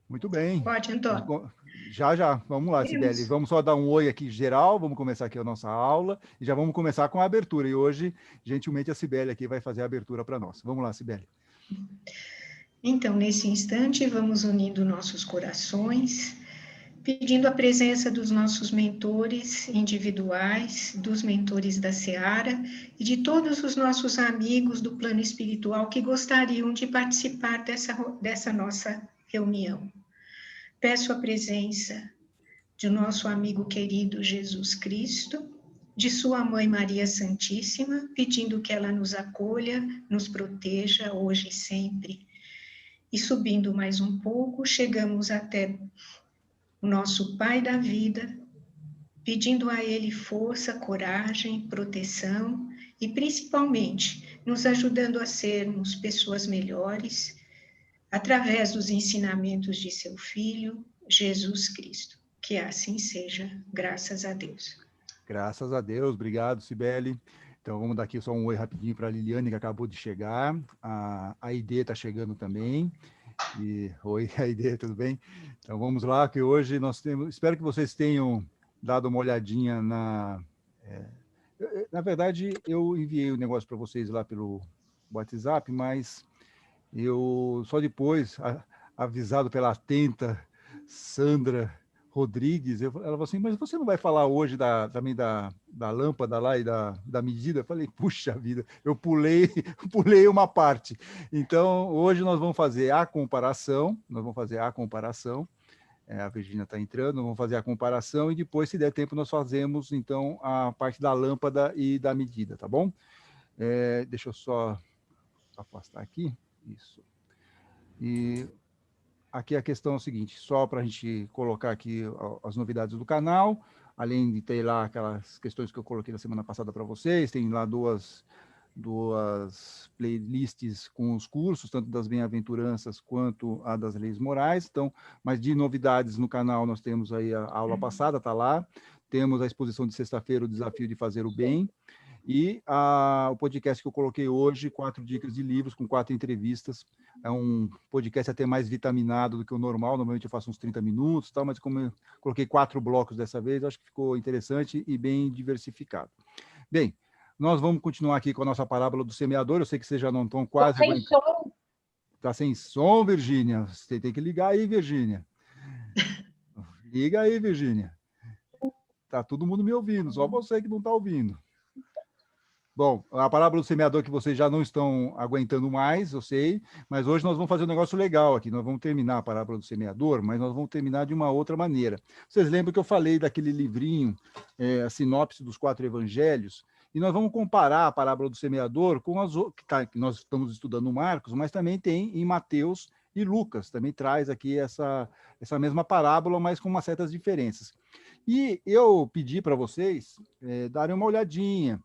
Muito bem. Pode, Antônio. Já. Vamos lá, Cibele. Vamos só dar um oi aqui geral, vamos começar aqui a nossa aula e já vamos começar com a abertura. E hoje, gentilmente, a Cibele aqui vai fazer a abertura para nós. Vamos lá, Cibele. Então, nesse instante, vamos unindo nossos corações, pedindo a presença dos nossos mentores individuais, dos mentores da Seara e de todos os nossos amigos do plano espiritual que gostariam de participar dessa nossa reunião. Peço a presença de nosso amigo querido Jesus Cristo, de sua mãe Maria Santíssima, pedindo que ela nos acolha, nos proteja hoje e sempre. E subindo mais um pouco, chegamos até o nosso Pai da vida, pedindo a Ele força, coragem, proteção e, principalmente, nos ajudando a sermos pessoas melhores através dos ensinamentos de seu Filho, Jesus Cristo. Que assim seja, graças a Deus. Graças a Deus, obrigado, Cibele. Então, vamos dar aqui só um oi rapidinho para a Liliane, que acabou de chegar. A Aide está chegando também. Oi, Aide, tudo bem? Então, vamos lá, que hoje nós temos... Espero que vocês tenham dado uma olhadinha na... Na verdade, eu enviei o negócio para vocês lá pelo WhatsApp, mas eu só depois, avisado pela atenta Sandra Rodrigues, ela falou assim, mas você não vai falar hoje também da lâmpada lá e da medida? Eu falei, puxa vida, eu pulei uma parte. Então, hoje nós vamos fazer a comparação, a Virgínia está entrando, vamos fazer a comparação e depois, se der tempo, nós fazemos, então, a parte da lâmpada e da medida, tá bom? Deixa eu só afastar aqui, isso. E aqui a questão é o seguinte, só para a gente colocar aqui as novidades do canal, além de ter lá aquelas questões que eu coloquei na semana passada para vocês, tem lá duas playlists com os cursos, tanto das bem-aventuranças quanto a das leis morais. Então, mas de novidades no canal, nós temos aí a aula passada, está lá, temos a exposição de sexta-feira, o desafio de fazer o bem, e o podcast que eu coloquei hoje, 4 dicas de livros com 4 entrevistas. É um podcast até mais vitaminado do que o normal, normalmente eu faço uns 30 minutos, tal, mas como eu coloquei 4 blocos dessa vez, acho que ficou interessante e bem diversificado. Bem, nós vamos continuar aqui com a nossa parábola do semeador, eu sei que vocês já não estão quase... Está sem som, Virgínia, você tem que ligar aí, Virgínia. Liga aí, Virgínia. Está todo mundo me ouvindo, só você que não está ouvindo. Bom, a parábola do semeador que vocês já não estão aguentando mais, eu sei, mas hoje nós vamos fazer um negócio legal aqui. Nós vamos terminar a parábola do semeador, mas nós vamos terminar de uma outra maneira. Vocês lembram que eu falei daquele livrinho, a sinopse dos 4 evangelhos, e nós vamos comparar a parábola do semeador com as que nós estamos estudando Marcos, mas também tem em Mateus e Lucas, também traz aqui essa mesma parábola, mas com umas certas diferenças. E eu pedi para vocês darem uma olhadinha,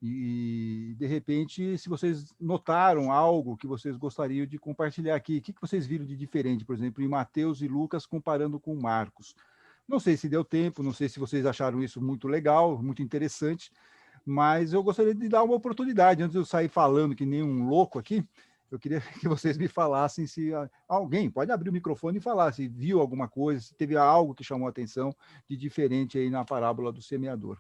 e, de repente, se vocês notaram algo que vocês gostariam de compartilhar aqui, o que vocês viram de diferente, por exemplo, em Mateus e Lucas, comparando com Marcos? Não sei se deu tempo, não sei se vocês acharam isso muito legal, muito interessante, mas eu gostaria de dar uma oportunidade, antes de eu sair falando que nem um louco aqui, eu queria que vocês me falassem se alguém pode abrir o microfone e falar se viu alguma coisa, se teve algo que chamou a atenção de diferente aí na parábola do semeador.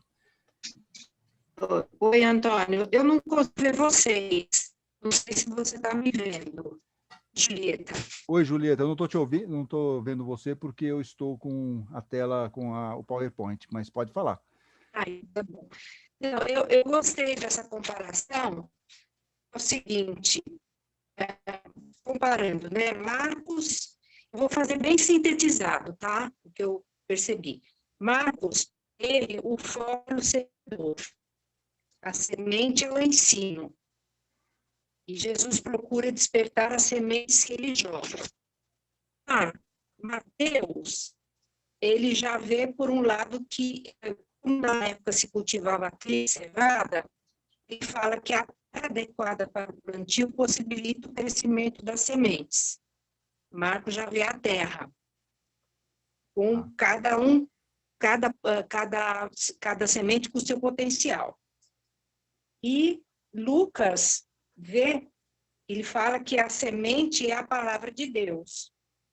Oi, Antônio, eu não consigo ver vocês. Não sei se você está me vendo. Julieta. Oi, Julieta, eu não estou te ouvindo, não estou vendo você porque eu estou com a tela, com o PowerPoint, mas pode falar. Aí, tá bom. Não, eu gostei dessa comparação. É o seguinte, comparando, né? Marcos, eu vou fazer bem sintetizado, tá? O que eu percebi. Marcos, o foco no semeador. A semente é o ensino. E Jesus procura despertar as sementes que ele joga. Mateus, ele já vê, por um lado, que na época se cultivava a cevada, ele fala que a terra adequada para o plantio possibilita o crescimento das sementes. Marcos já vê a terra, com cada semente com o seu potencial. E Lucas vê, ele fala que a semente é a palavra de Deus.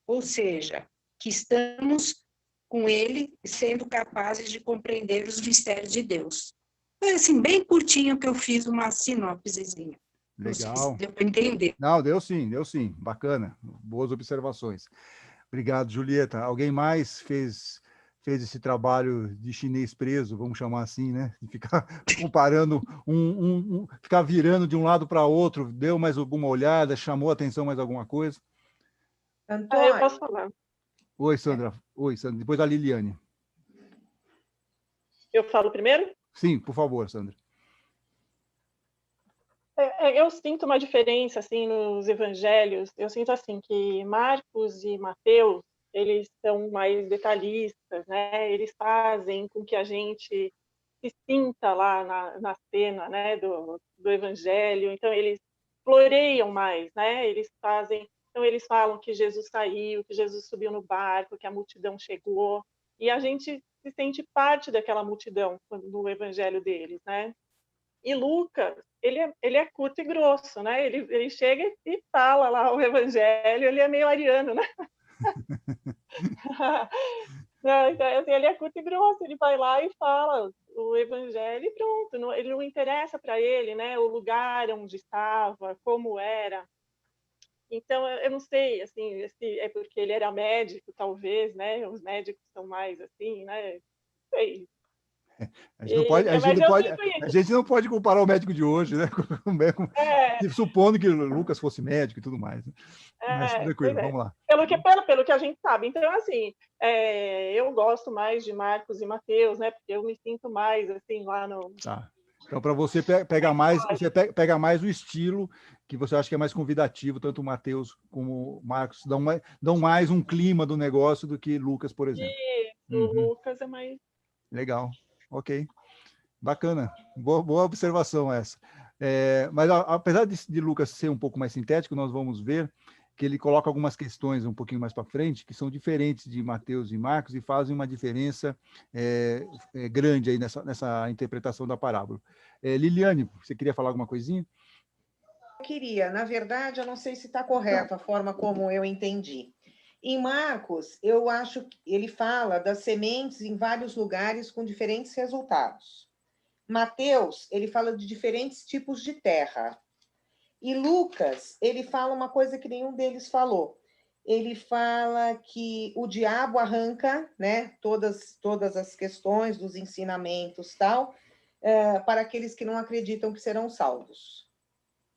ou seja, que estamos com ele, sendo capazes de compreender os mistérios de Deus. Foi assim, bem curtinho que eu fiz uma sinopsezinha. Legal. Não sei se deu para entender. Não, deu sim. Bacana. Boas observações. Obrigado, Julieta. Alguém mais fez esse trabalho de chinês preso, vamos chamar assim, né? De ficar comparando, ficar virando de um lado para outro, deu mais alguma olhada, chamou a atenção mais alguma coisa? Antônio. Eu posso falar. Oi, Sandra. Depois a Liliane. Eu falo primeiro? Sim, por favor, Sandra. Eu sinto uma diferença assim nos evangelhos. Eu sinto assim que Marcos e Mateus, eles são mais detalhistas, né? Eles fazem com que a gente se sinta lá na cena, né, do evangelho. Então eles floreiam mais, né? Então eles falam que Jesus saiu, que Jesus subiu no barco, que a multidão chegou, e a gente se sente parte daquela multidão no evangelho deles, né? E Lucas, ele é curto e grosso, né? Ele chega e fala lá o evangelho, ele é meio ariano, né? Não, então, assim, ele é curto e grosso, ele vai lá e fala o evangelho e pronto. Ele não interessa para ele, né? O lugar onde estava, como era. Então, eu não sei, assim, se é porque ele era médico, talvez, né? Os médicos são mais assim, né? Não sei. A gente não pode comparar o médico de hoje, né? Supondo que o Lucas fosse médico e tudo mais. Né? Mas tranquilo, vamos lá. Pelo que a gente sabe. Então, assim, eu gosto mais de Marcos e Mateus, né? Porque eu me sinto mais, assim, lá no... Tá. Então, para você, pega mais o estilo que você acha que é mais convidativo, tanto o Mateus como o Marcos dão mais um clima do negócio do que Lucas, por exemplo. O Lucas é mais... Legal. Ok, bacana, boa observação essa. Mas apesar de Lucas ser um pouco mais sintético, nós vamos ver que ele coloca algumas questões um pouquinho mais para frente, que são diferentes de Mateus e Marcos e fazem uma diferença grande aí nessa interpretação da parábola. Liliane, você queria falar alguma coisinha? Eu queria, na verdade, eu não sei se está correto a forma como eu entendi. Em Marcos, eu acho que ele fala das sementes em vários lugares com diferentes resultados. Mateus, ele fala de diferentes tipos de terra. E Lucas, ele fala uma coisa que nenhum deles falou. Ele fala que o diabo arranca, né, todas as questões dos ensinamentos tal, para aqueles que não acreditam que serão salvos.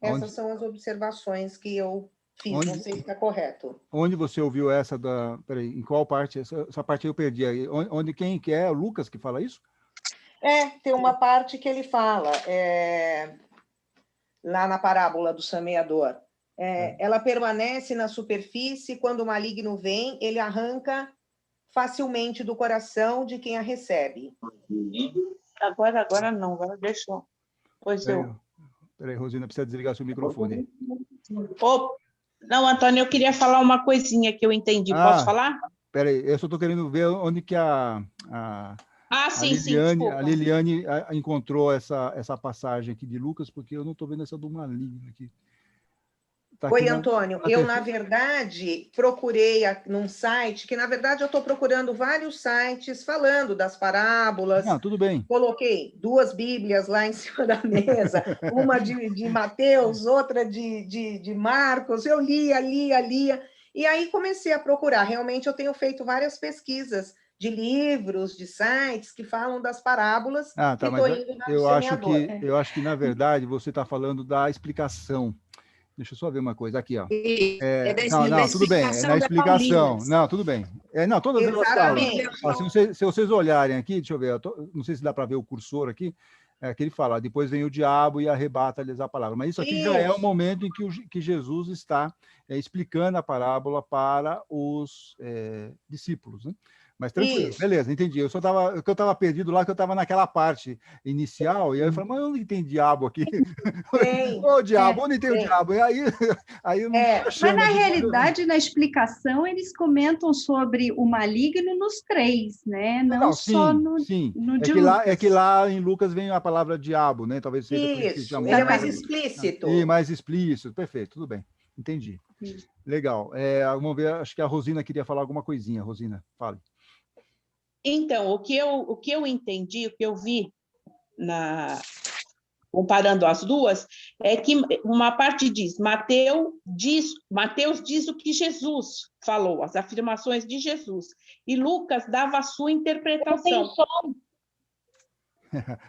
Essas são as observações que eu fiz, não sei se está correto. Onde você ouviu essa Peraí, em qual parte? Essa parte eu perdi aí. Quem que é? O Lucas que fala isso? Tem uma parte que ele fala, lá na parábola do semeador. Ela permanece na superfície, quando o maligno vem, ele arranca facilmente do coração de quem a recebe. Agora não, agora deixou. Peraí, Rosina, precisa desligar seu microfone. Não, Antônio, eu queria falar uma coisinha que eu entendi. Posso falar? Peraí, eu só estou querendo ver onde que a Liliane encontrou essa passagem aqui de Lucas, porque eu não estou vendo essa do maligno aqui. Tá Oi, Antônio. Eu, na verdade, procurei num site, que, na verdade, eu estou procurando vários sites falando das parábolas. Tudo bem. Coloquei 2 Bíblias lá em cima da mesa, uma de Mateus, outra de Marcos. Eu lia, e aí comecei a procurar. Realmente, eu tenho feito várias pesquisas de livros, de sites que falam das parábolas. Mas eu acho que, na verdade, você está falando da explicação. Deixa eu só ver uma coisa aqui, ó. Tudo bem, é na explicação. Não, tudo bem. Todas as falam. Se vocês olharem aqui, deixa eu ver, não sei se dá para ver o cursor aqui, que ele fala, depois vem o diabo e arrebata-lhes a palavra. Mas isso aqui já é o momento em que Jesus está explicando a parábola para os discípulos, né? Mas tranquilo, beleza, entendi. Eu estava perdido lá, que eu estava naquela parte inicial, e aí eu falei, mas onde tem diabo aqui? Ô, diabo, onde tem o diabo? E aí eu não mas na realidade, na explicação, eles comentam sobre o maligno nos 3, né? Não só no de Lucas. É que lá em Lucas vem a palavra diabo, né? Talvez seja isso, ele é mais explícito. Mais explícito, perfeito, tudo bem, entendi. Legal. Vamos ver, acho que a Rosina queria falar alguma coisinha. Rosina, fale. Então, o que eu entendi, o que eu vi comparando as duas, é que uma parte diz, Mateus diz o que Jesus falou, as afirmações de Jesus, e Lucas dava a sua interpretação.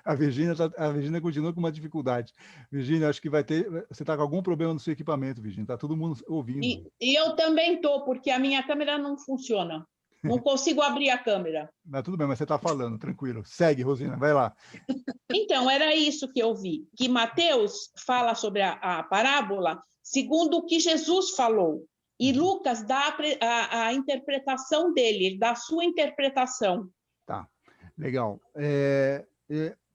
A Virgínia continua com uma dificuldade. Virgínia, acho que você está com algum problema no seu equipamento, Virgínia, está todo mundo ouvindo. E eu também estou, porque a minha câmera não funciona. Não consigo abrir a câmera. Mas tudo bem, mas você está falando, tranquilo. Segue, Rosina, vai lá. Então, era isso que eu vi, que Mateus fala sobre a parábola segundo o que Jesus falou, e Lucas dá a interpretação dele, ele dá a sua interpretação. Tá, legal.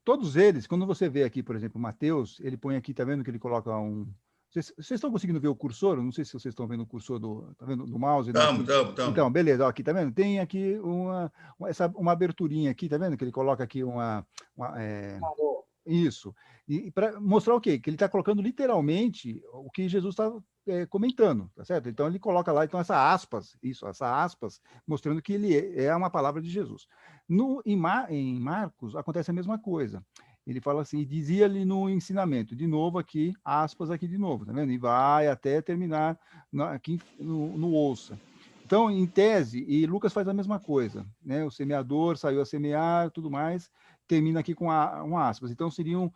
Todos eles, quando você vê aqui, por exemplo, Mateus, ele põe aqui, tá vendo que ele coloca um... Vocês estão conseguindo ver o cursor? Não sei se vocês estão vendo o cursor tá vendo, do mouse. Estamos. Então, beleza, ó, aqui, tá vendo? Tem aqui uma aberturinha aqui, tá vendo? Que ele coloca aqui isso. E para mostrar o quê? Que ele está colocando literalmente o que Jesus está comentando, tá certo? Então, ele coloca lá, então, essa aspas, mostrando que ele é uma palavra de Jesus. Em Marcos, acontece a mesma coisa. Ele fala assim, dizia-lhe no ensinamento, de novo aqui, aspas aqui de novo, tá vendo? E vai até terminar aqui no ouça. Então, em tese, e Lucas faz a mesma coisa, né? O semeador saiu a semear, tudo mais, termina aqui com aspas. Então, seriam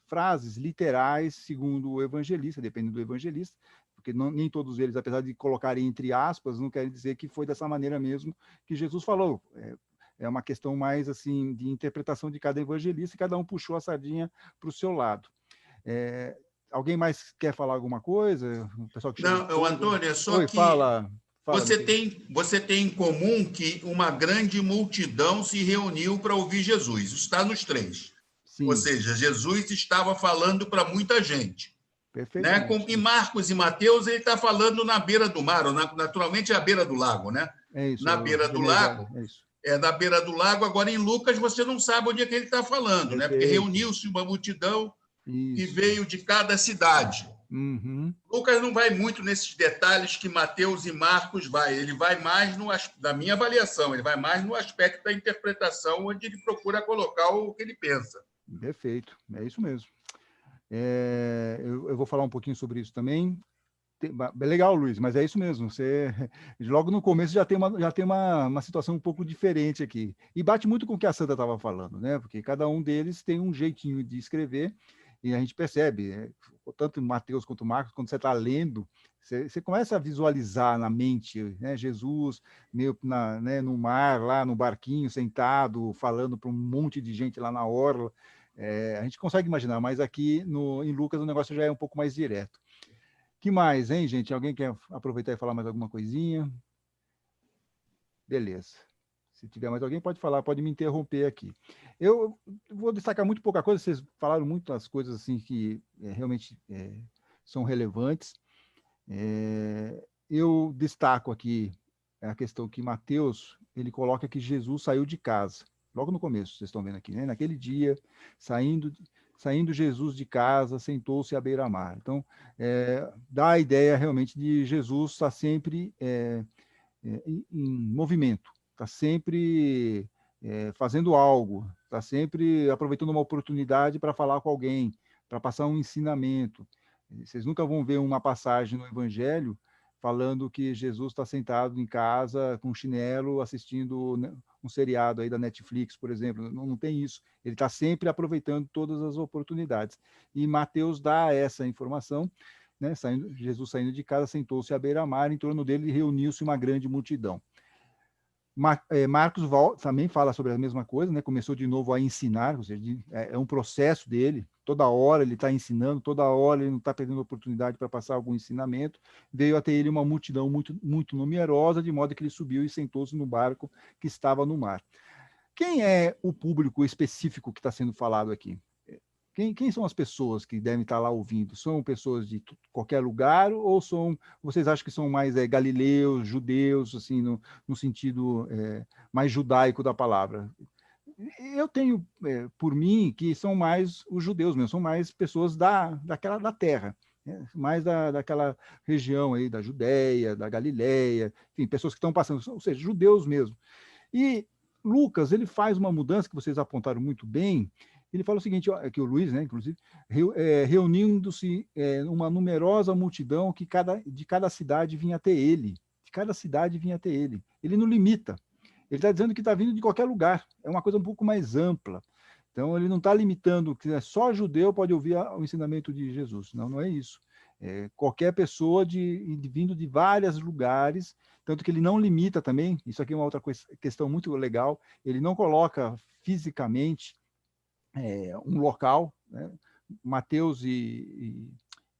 frases literais, segundo o evangelista, dependendo do evangelista, porque nem todos eles, apesar de colocarem entre aspas, não querem dizer que foi dessa maneira mesmo que Jesus falou. É uma questão mais assim de interpretação de cada evangelista, e cada um puxou a sardinha para o seu lado. Alguém mais quer falar alguma coisa? O pessoal que não, Antônio, é só que fala, você tem em comum que uma grande multidão se reuniu para ouvir Jesus. Isso está nos três. Sim. Ou seja, Jesus estava falando para muita gente. Perfeito. Né? Em Marcos e Mateus, ele está falando na beira do mar, ou naturalmente é a beira do lago, né? É isso. Na beira do lago. É isso. Na beira do lago. Agora, em Lucas, você não sabe onde é que ele está falando, né? Porque reuniu-se uma multidão que veio de cada cidade. Uhum. Lucas não vai muito nesses detalhes que Mateus e Marcos vai. Ele vai mais, da minha avaliação, ele vai mais no aspecto da interpretação, onde ele procura colocar o que ele pensa. Perfeito, é isso mesmo. Eu vou falar um pouquinho sobre isso também. Legal, Luiz, mas é isso mesmo. Você logo no começo já tem uma situação um pouco diferente aqui. E bate muito com o que a Sandra estava falando, né? Porque cada um deles tem um jeitinho de escrever, e a gente percebe, tanto Mateus quanto Marcos, quando você está lendo, você começa a visualizar na mente, né, Jesus meio no mar, lá no barquinho, sentado, falando para um monte de gente lá na orla. A gente consegue imaginar, mas aqui em Lucas o negócio já é um pouco mais direto. Que mais, hein, gente? Alguém quer aproveitar e falar mais alguma coisinha? Beleza. Se tiver mais alguém, pode falar, pode me interromper aqui. Eu vou destacar muito pouca coisa, vocês falaram muitas coisas assim que realmente são relevantes. Eu destaco aqui a questão que Mateus, ele coloca que Jesus saiu de casa, logo no começo, vocês estão vendo aqui, né? Naquele dia, saindo Jesus de casa, sentou-se à beira-mar. Então, dá a ideia realmente de Jesus estar sempre em movimento, está sempre fazendo algo, está sempre aproveitando uma oportunidade para falar com alguém, para passar um ensinamento. Vocês nunca vão ver uma passagem no Evangelho falando que Jesus está sentado em casa com chinelo assistindo um seriado aí da Netflix, por exemplo. Não tem isso. Ele está sempre aproveitando todas as oportunidades. E Mateus dá essa informação, né? Jesus saindo de casa, sentou-se à beira-mar, em torno dele reuniu-se uma grande multidão. Marcos também fala sobre a mesma coisa, né? Começou de novo a ensinar, ou seja, é um processo dele, toda hora ele está ensinando, toda hora ele não está perdendo oportunidade para passar algum ensinamento. Veio até ele uma multidão muito, muito numerosa, de modo que ele subiu e sentou-se no barco que estava no mar. Quem é o público específico que está sendo falado aqui? Quem são as pessoas que devem estar lá ouvindo? São pessoas de qualquer lugar ou vocês acham que são mais galileus, judeus, assim, no sentido mais judaico da palavra? Eu tenho por mim que são mais os judeus mesmo, são mais pessoas da terra, né? Mais daquela região aí da Judéia, da Galileia, enfim, pessoas que estão passando, ou seja, judeus mesmo. E Lucas, ele faz uma mudança que vocês apontaram muito bem. Ele fala o seguinte, que o Luiz, né, inclusive, reunindo-se uma numerosa multidão que de cada cidade vinha até ele. De cada cidade vinha até ele. Ele não limita. Ele está dizendo que está vindo de qualquer lugar. É uma coisa um pouco mais ampla. Então, ele não está limitando que só judeu pode ouvir o ensinamento de Jesus. Não, não é isso. Qualquer pessoa vindo de vários lugares, tanto que ele não limita também, isso aqui é uma outra questão muito legal, ele não coloca fisicamente um local, né? Mateus e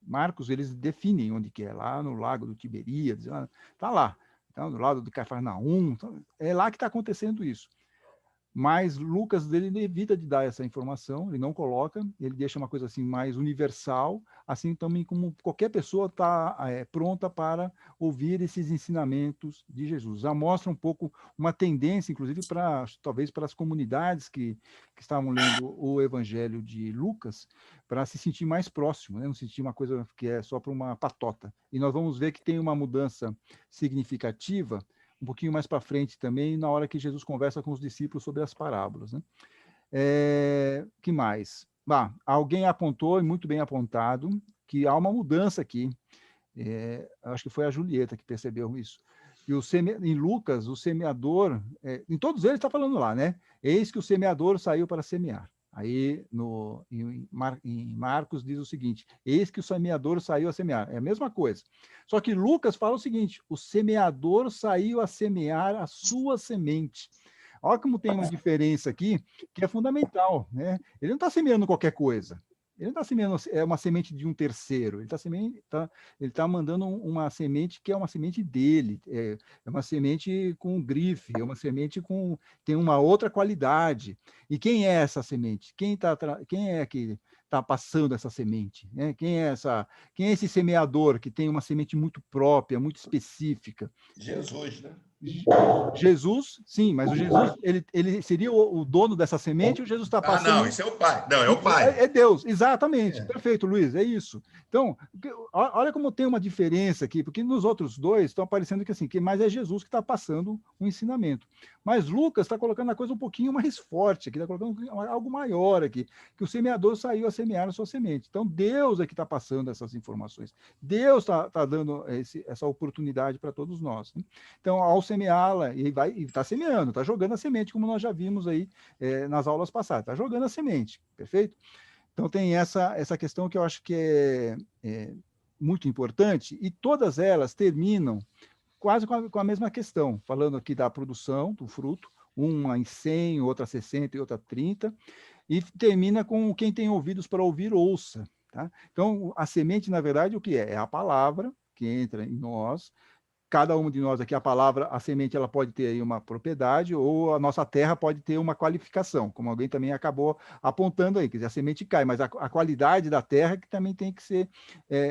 Marcos, eles definem onde que é, lá no Lago do Tiberíades, está lá, tá no lado de Cafarnaum, é lá que está acontecendo isso. Mas Lucas, ele evita de dar essa informação, ele não coloca, ele deixa uma coisa assim mais universal, assim também como qualquer pessoa está pronta para ouvir esses ensinamentos de Jesus. Já mostra um pouco uma tendência, inclusive, talvez para as comunidades que estavam lendo o Evangelho de Lucas, para se sentir mais próximo, né? Não sentir uma coisa que é só para uma patota. E nós vamos ver que tem uma mudança significativa um pouquinho mais para frente também, na hora que Jesus conversa com os discípulos sobre as parábolas, né? Que mais? Alguém apontou, e muito bem apontado, que há uma mudança aqui. Acho que foi a Julieta que percebeu isso. Que em Lucas, o semeador, em todos eles está falando lá, né? Eis que o semeador saiu para semear. Aí, em Marcos, diz o seguinte, eis que o semeador saiu a semear. É a mesma coisa. Só que Lucas fala o seguinte, o semeador saiu a semear a sua semente. Olha como tem uma diferença aqui, que é fundamental, né? Ele não está semeando qualquer coisa. Ele não está semeando uma semente de um terceiro, ele está mandando uma semente que é uma semente dele, é uma semente com grife, é uma semente tem uma outra qualidade. E quem é essa semente? Quem é que está passando essa semente? Né? Quem é esse semeador que tem uma semente muito própria, muito específica? Jesus, né? Jesus, sim, mas o Jesus, ele seria o dono dessa semente, ou Jesus está passando... não, esse é o Pai. Não, é o Pai. É Deus, exatamente. Perfeito, Luiz, é isso. Então, olha como tem uma diferença aqui, porque nos outros dois estão aparecendo que mais é Jesus que está passando o ensinamento. Mas Lucas está colocando a coisa um pouquinho mais forte aqui, está colocando algo maior aqui, que o semeador saiu a semear a sua semente. Então, Deus é que está passando essas informações. Deus está dando essa oportunidade para todos nós, né? Então, ao semeá-la, e está semeando, está jogando a semente, como nós já vimos aí nas aulas passadas, está jogando a semente, perfeito? Então, tem essa questão que eu acho que é muito importante, e todas elas terminam quase com a mesma questão, falando aqui da produção do fruto, uma em 100, outra 60 e outra 30, e termina com quem tem ouvidos para ouvir, ouça. Tá? Então, a semente, na verdade, o que é? É a palavra que entra em nós. Cada um de nós aqui, a semente, ela pode ter aí uma propriedade, ou a nossa terra pode ter uma qualificação, como alguém também acabou apontando aí, quer dizer, a semente cai, mas a qualidade da terra que também tem que ser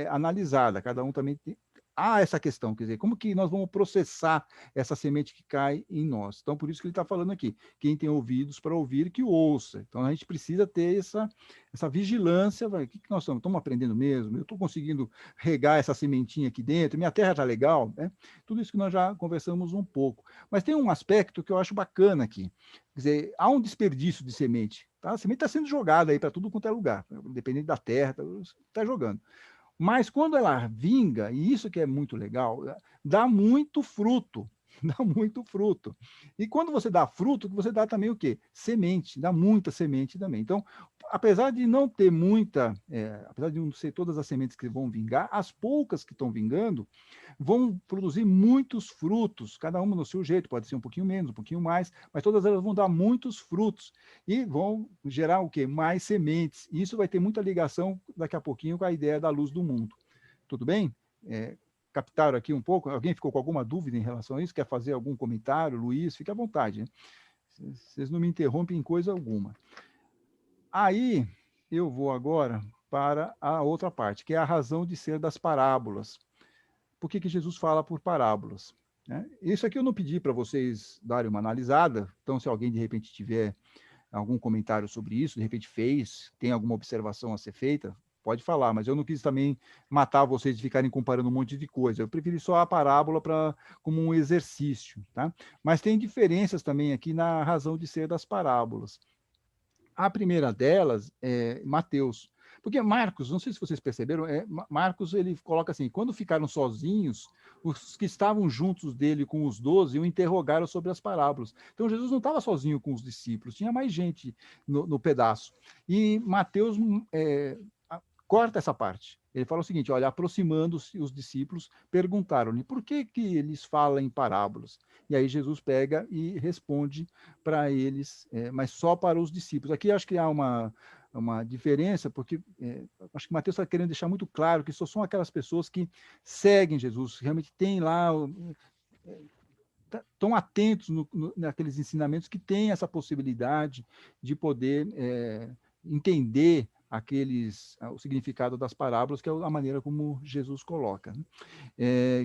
analisada, cada um também tem... Há essa questão, quer dizer, como que nós vamos processar essa semente que cai em nós? Então, por isso que ele está falando aqui, quem tem ouvidos para ouvir, que ouça. Então, a gente precisa ter essa vigilância, o que nós estamos aprendendo mesmo? Eu estou conseguindo regar essa sementinha aqui dentro, minha terra está legal, né? Tudo isso que nós já conversamos um pouco. Mas tem um aspecto que eu acho bacana aqui, quer dizer, há um desperdício de semente, tá? A semente está sendo jogada aí para tudo quanto é lugar, dependendo da terra, está jogando. Mas quando ela vinga, e isso que é muito legal, dá muito fruto, dá muito fruto. E quando você dá fruto, você dá também o quê? Semente, dá muita semente também. Então, apesar de não ter apesar de não ser todas as sementes que vão vingar, as poucas que estão vingando vão produzir muitos frutos, cada uma no seu jeito, pode ser um pouquinho menos, um pouquinho mais, mas todas elas vão dar muitos frutos e vão gerar o quê? Mais sementes. E isso vai ter muita ligação daqui a pouquinho com a ideia da luz do mundo. Tudo bem? Captaram aqui um pouco? Alguém ficou com alguma dúvida em relação a isso? Quer fazer algum comentário? Luiz, fique à vontade, né? Vocês não me interrompem em coisa alguma. Aí, eu vou agora para a outra parte, que é a razão de ser das parábolas. Por que Jesus fala por parábolas? Né? Isso aqui eu não pedi para vocês darem uma analisada, então se alguém de repente tiver algum comentário sobre isso, de repente tem alguma observação a ser feita, pode falar, mas eu não quis também matar vocês de ficarem comparando um monte de coisa. Eu preferi só a parábola como um exercício, tá? Mas tem diferenças também aqui na razão de ser das parábolas. A primeira delas é Mateus. Porque Marcos, não sei se vocês perceberam, Marcos ele coloca assim, quando ficaram sozinhos, os que estavam juntos dele com os 12 o interrogaram sobre as parábolas. Então, Jesus não estava sozinho com os discípulos, tinha mais gente no pedaço. E Mateus corta essa parte. Ele fala o seguinte, olha, aproximando-se os discípulos, perguntaram-lhe por que eles falam em parábolas. E aí Jesus pega e responde para eles, mas só para os discípulos. Aqui acho que há uma diferença, porque acho que Mateus está querendo deixar muito claro que só são aquelas pessoas que seguem Jesus, realmente têm lá, estão atentos naqueles ensinamentos que têm essa possibilidade de poder entender o significado das parábolas, que é a maneira como Jesus coloca.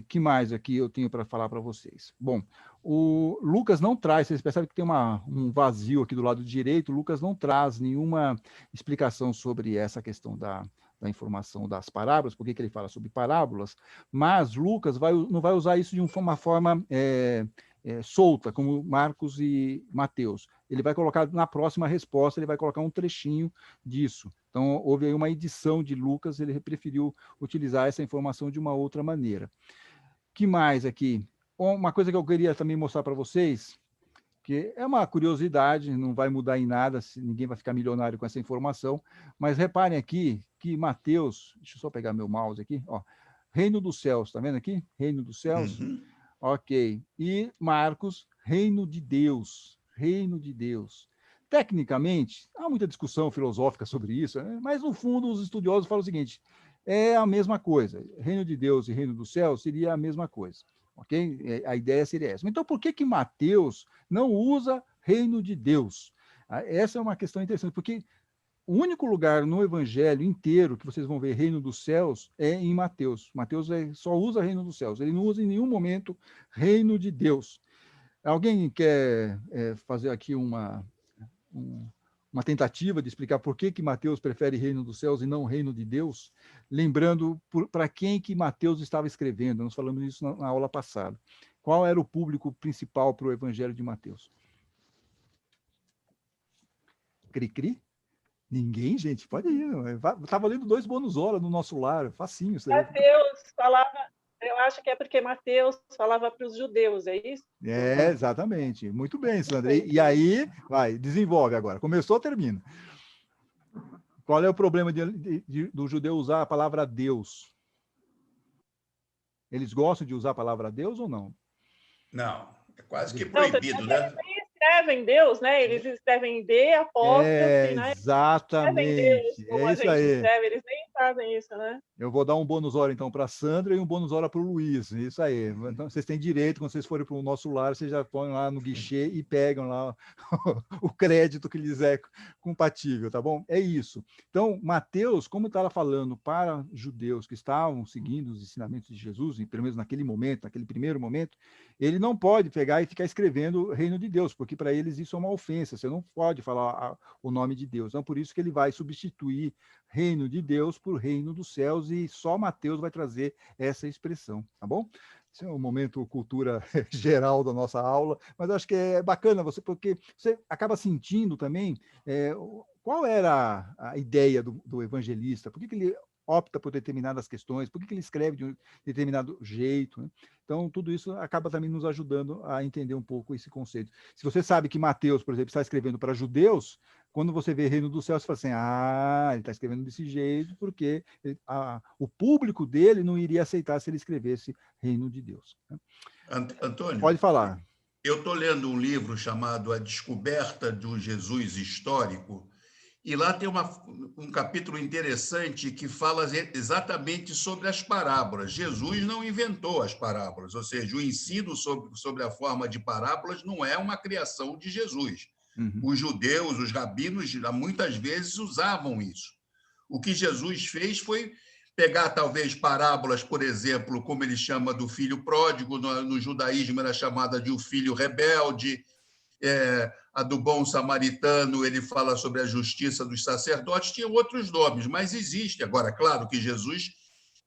Que mais aqui eu tenho para falar para vocês? Bom, o Lucas não traz, vocês percebem que tem um vazio aqui do lado direito, Lucas não traz nenhuma explicação sobre essa questão da informação das parábolas, por que ele fala sobre parábolas, mas Lucas não vai usar isso de uma forma solta, como Marcos e Mateus. Ele vai colocar na próxima resposta, ele vai colocar um trechinho disso. Então, houve aí uma edição de Lucas, ele preferiu utilizar essa informação de uma outra maneira. Que mais aqui? Uma coisa que eu queria também mostrar para vocês, que é uma curiosidade, não vai mudar em nada, ninguém vai ficar milionário com essa informação, mas reparem aqui que Mateus, deixa eu só pegar meu mouse aqui, ó, Reino dos Céus, tá vendo aqui? Reino dos Céus. Uhum. Ok. E Marcos, Reino de Deus. Reino de Deus. Tecnicamente, há muita discussão filosófica sobre isso, né? Mas, no fundo, os estudiosos falam o seguinte, é a mesma coisa. Reino de Deus e Reino do Céu seria a mesma coisa. Ok? A ideia seria essa. Então, por que Mateus não usa Reino de Deus? Essa é uma questão interessante, porque o único lugar no Evangelho inteiro que vocês vão ver Reino dos Céus é em Mateus. Mateus só usa Reino dos Céus. Ele não usa em nenhum momento Reino de Deus. Alguém quer fazer aqui uma tentativa de explicar por que Mateus prefere Reino dos Céus e não Reino de Deus? Lembrando para quem que Mateus estava escrevendo. Nós falamos isso na aula passada. Qual era o público principal para o Evangelho de Mateus? Cri-cri? Ninguém, gente, pode ir. Está valendo 2 bônus hora no nosso lar, facinho. Mateus falava, eu acho que é porque Mateus falava para os judeus, é isso? Exatamente. Muito bem, Sandra. E aí, vai, desenvolve agora. Começou, termina. Qual é o problema do judeu usar a palavra Deus? Eles gostam de usar a palavra Deus ou não? Não, é quase que proibido, né? Escrevem Deus, né? Eles escrevem D, apóstrofe, né? Exatamente. Deus, como isso aí. Escreve, eles nem fazem isso, né? Eu vou dar um bônus hora, então, para a Sandra e um bônus hora para o Luiz. Isso aí. Então, vocês têm direito, quando vocês forem para o nosso lar, vocês já põem lá no guichê e pegam lá o crédito que lhes é compatível, tá bom? É isso. Então, Mateus, como estava falando para judeus que estavam seguindo os ensinamentos de Jesus, pelo menos naquele momento, naquele primeiro momento, ele não pode pegar e ficar escrevendo Reino de Deus, porque para eles isso é uma ofensa, você não pode falar o nome de Deus. Então, por isso que ele vai substituir Reino de Deus por Reino dos Céus, e só Mateus vai trazer essa expressão, tá bom? Esse é um momento cultura geral da nossa aula, mas acho que é bacana porque você acaba sentindo também qual era a ideia do evangelista, por que ele opta por determinadas questões, por que ele escreve de um determinado jeito, né? Então, tudo isso acaba também nos ajudando a entender um pouco esse conceito. Se você sabe que Mateus, por exemplo, está escrevendo para judeus, quando você vê Reino dos Céus, você fala assim, ele está escrevendo desse jeito, porque o público dele não iria aceitar se ele escrevesse Reino de Deus. Antônio? Pode falar. Eu estou lendo um livro chamado A Descoberta do Jesus Histórico, e lá tem um capítulo interessante que fala exatamente sobre as parábolas. Jesus não inventou as parábolas, ou seja, o ensino sobre a forma de parábolas não é uma criação de Jesus. Uhum. Os judeus, os rabinos, muitas vezes usavam isso. O que Jesus fez foi pegar, talvez, parábolas, por exemplo, como ele chama do filho pródigo, no judaísmo era chamada de o filho rebelde. a do bom samaritano, ele fala sobre a justiça dos sacerdotes, tinha outros nomes, mas existe. Agora, claro que Jesus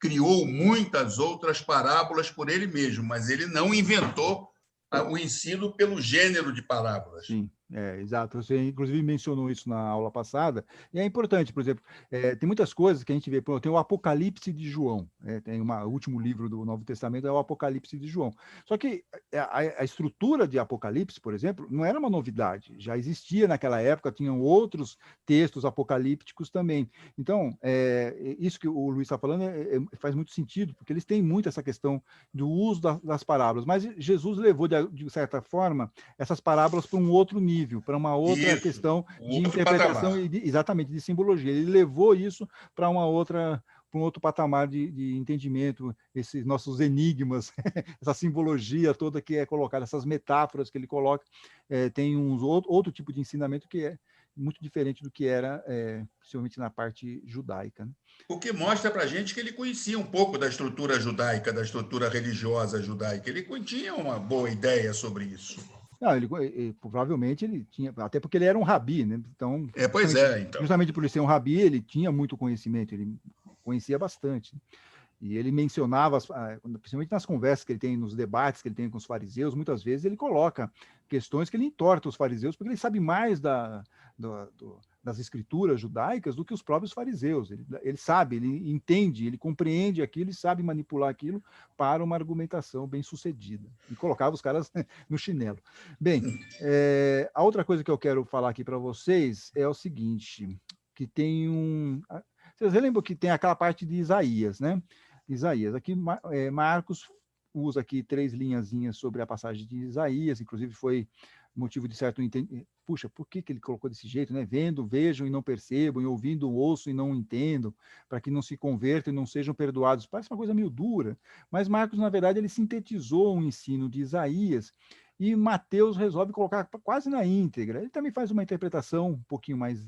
criou muitas outras parábolas por ele mesmo, mas ele não inventou o ensino pelo gênero de parábolas. Sim. Exato. Você, inclusive, mencionou isso na aula passada, e é importante, por exemplo, tem muitas coisas que a gente vê, tem o Apocalipse de João, tem o último livro do Novo Testamento, é o Apocalipse de João. Só que a estrutura de Apocalipse, por exemplo, não era uma novidade, já existia naquela época, tinham outros textos apocalípticos também. Então, isso que o Luiz está falando faz muito sentido, porque eles têm muito essa questão do uso das parábolas, mas Jesus levou, de certa forma, essas parábolas para um outro nível, para uma outra questão de interpretação exatamente de simbologia. Ele levou isso para um outro patamar de entendimento, esses nossos enigmas, essa simbologia toda que é colocada, essas metáforas que ele coloca, tem outro tipo de ensinamento que é muito diferente do que era, principalmente na parte judaica, né? O que mostra para a gente que ele conhecia um pouco da estrutura judaica, da estrutura religiosa judaica. Ele tinha uma boa ideia sobre isso. Não, provavelmente ele tinha, até porque ele era um rabi, né? Então, justamente por ele ser um rabi, ele tinha muito conhecimento, ele conhecia bastante. E ele mencionava, principalmente nas conversas que ele tem, nos debates que ele tem com os fariseus, muitas vezes ele coloca questões que ele entorta os fariseus, porque ele sabe mais das escrituras judaicas do que os próprios fariseus. Ele sabe, ele entende, ele compreende aquilo e sabe manipular aquilo para uma argumentação bem sucedida. E colocava os caras no chinelo. Bem, a outra coisa que eu quero falar aqui para vocês é o seguinte, que tem vocês lembram que tem aquela parte de Isaías, né? Isaías. Aqui Marcos usa aqui 3 linhazinhas sobre a passagem de Isaías, inclusive foi motivo de certo entendimento. Puxa, por que ele colocou desse jeito, né? Vendo, vejam e não percebam, e ouvindo, ouçam e não entendam, para que não se convertam e não sejam perdoados. Parece uma coisa meio dura, mas Marcos, na verdade, ele sintetizou o ensino de Isaías e Mateus resolve colocar quase na íntegra. Ele também faz uma interpretação um pouquinho mais,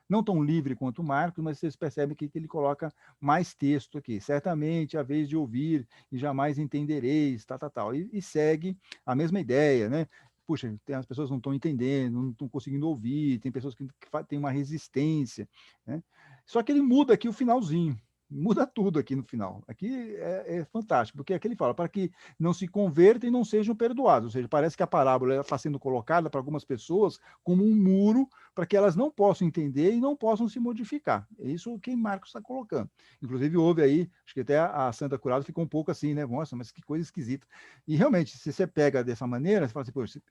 não tão livre quanto Marcos, mas vocês percebem que ele coloca mais texto aqui. Certamente, a vez de ouvir e jamais entendereis, tal. E segue a mesma ideia, né? Puxa, as pessoas não estão entendendo, não estão conseguindo ouvir, tem pessoas que têm uma resistência, né? Só que ele muda aqui o finalzinho. Muda tudo aqui no final. Aqui é fantástico, porque aqui ele fala para que não se convertam e não sejam perdoados. Ou seja, parece que a parábola está sendo colocada para algumas pessoas como um muro para que elas não possam entender e não possam se modificar. É isso que Marcos está colocando. Inclusive, houve aí, acho que até a Santa Curado ficou um pouco assim, né? Nossa, mas que coisa esquisita. E realmente, se você pega dessa maneira, você fala assim, pô, você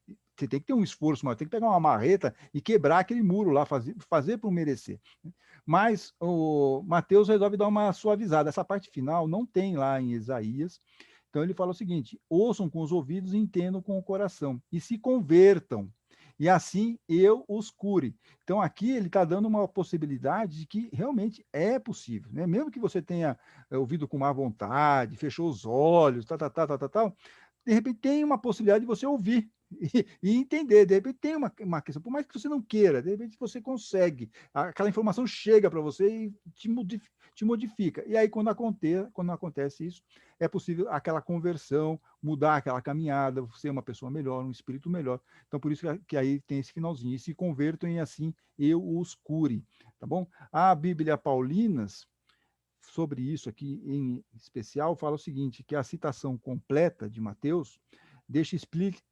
tem que ter um esforço, mas tem que pegar uma marreta e quebrar aquele muro lá, fazer para merecer. Mas o Mateus resolve dar uma suavizada. Essa parte final não tem lá em Isaías. Então ele fala o seguinte: ouçam com os ouvidos e entendam com o coração, e se convertam, e assim eu os cure. Então aqui ele está dando uma possibilidade de que realmente é possível, né? Mesmo que você tenha ouvido com má vontade, fechou os olhos, tal, de repente tem uma possibilidade de você ouvir e entender. De repente tem uma questão, por mais que você não queira, de repente você consegue, aquela informação chega para você e te modifica. E aí quando acontece isso, é possível aquela conversão, mudar aquela caminhada, ser uma pessoa melhor, um espírito melhor. Então por isso que aí tem esse finalzinho, e se convertam e assim eu os cure, tá bom? A Bíblia Paulinas, sobre isso aqui em especial, fala o seguinte, que a citação completa de Mateus deixa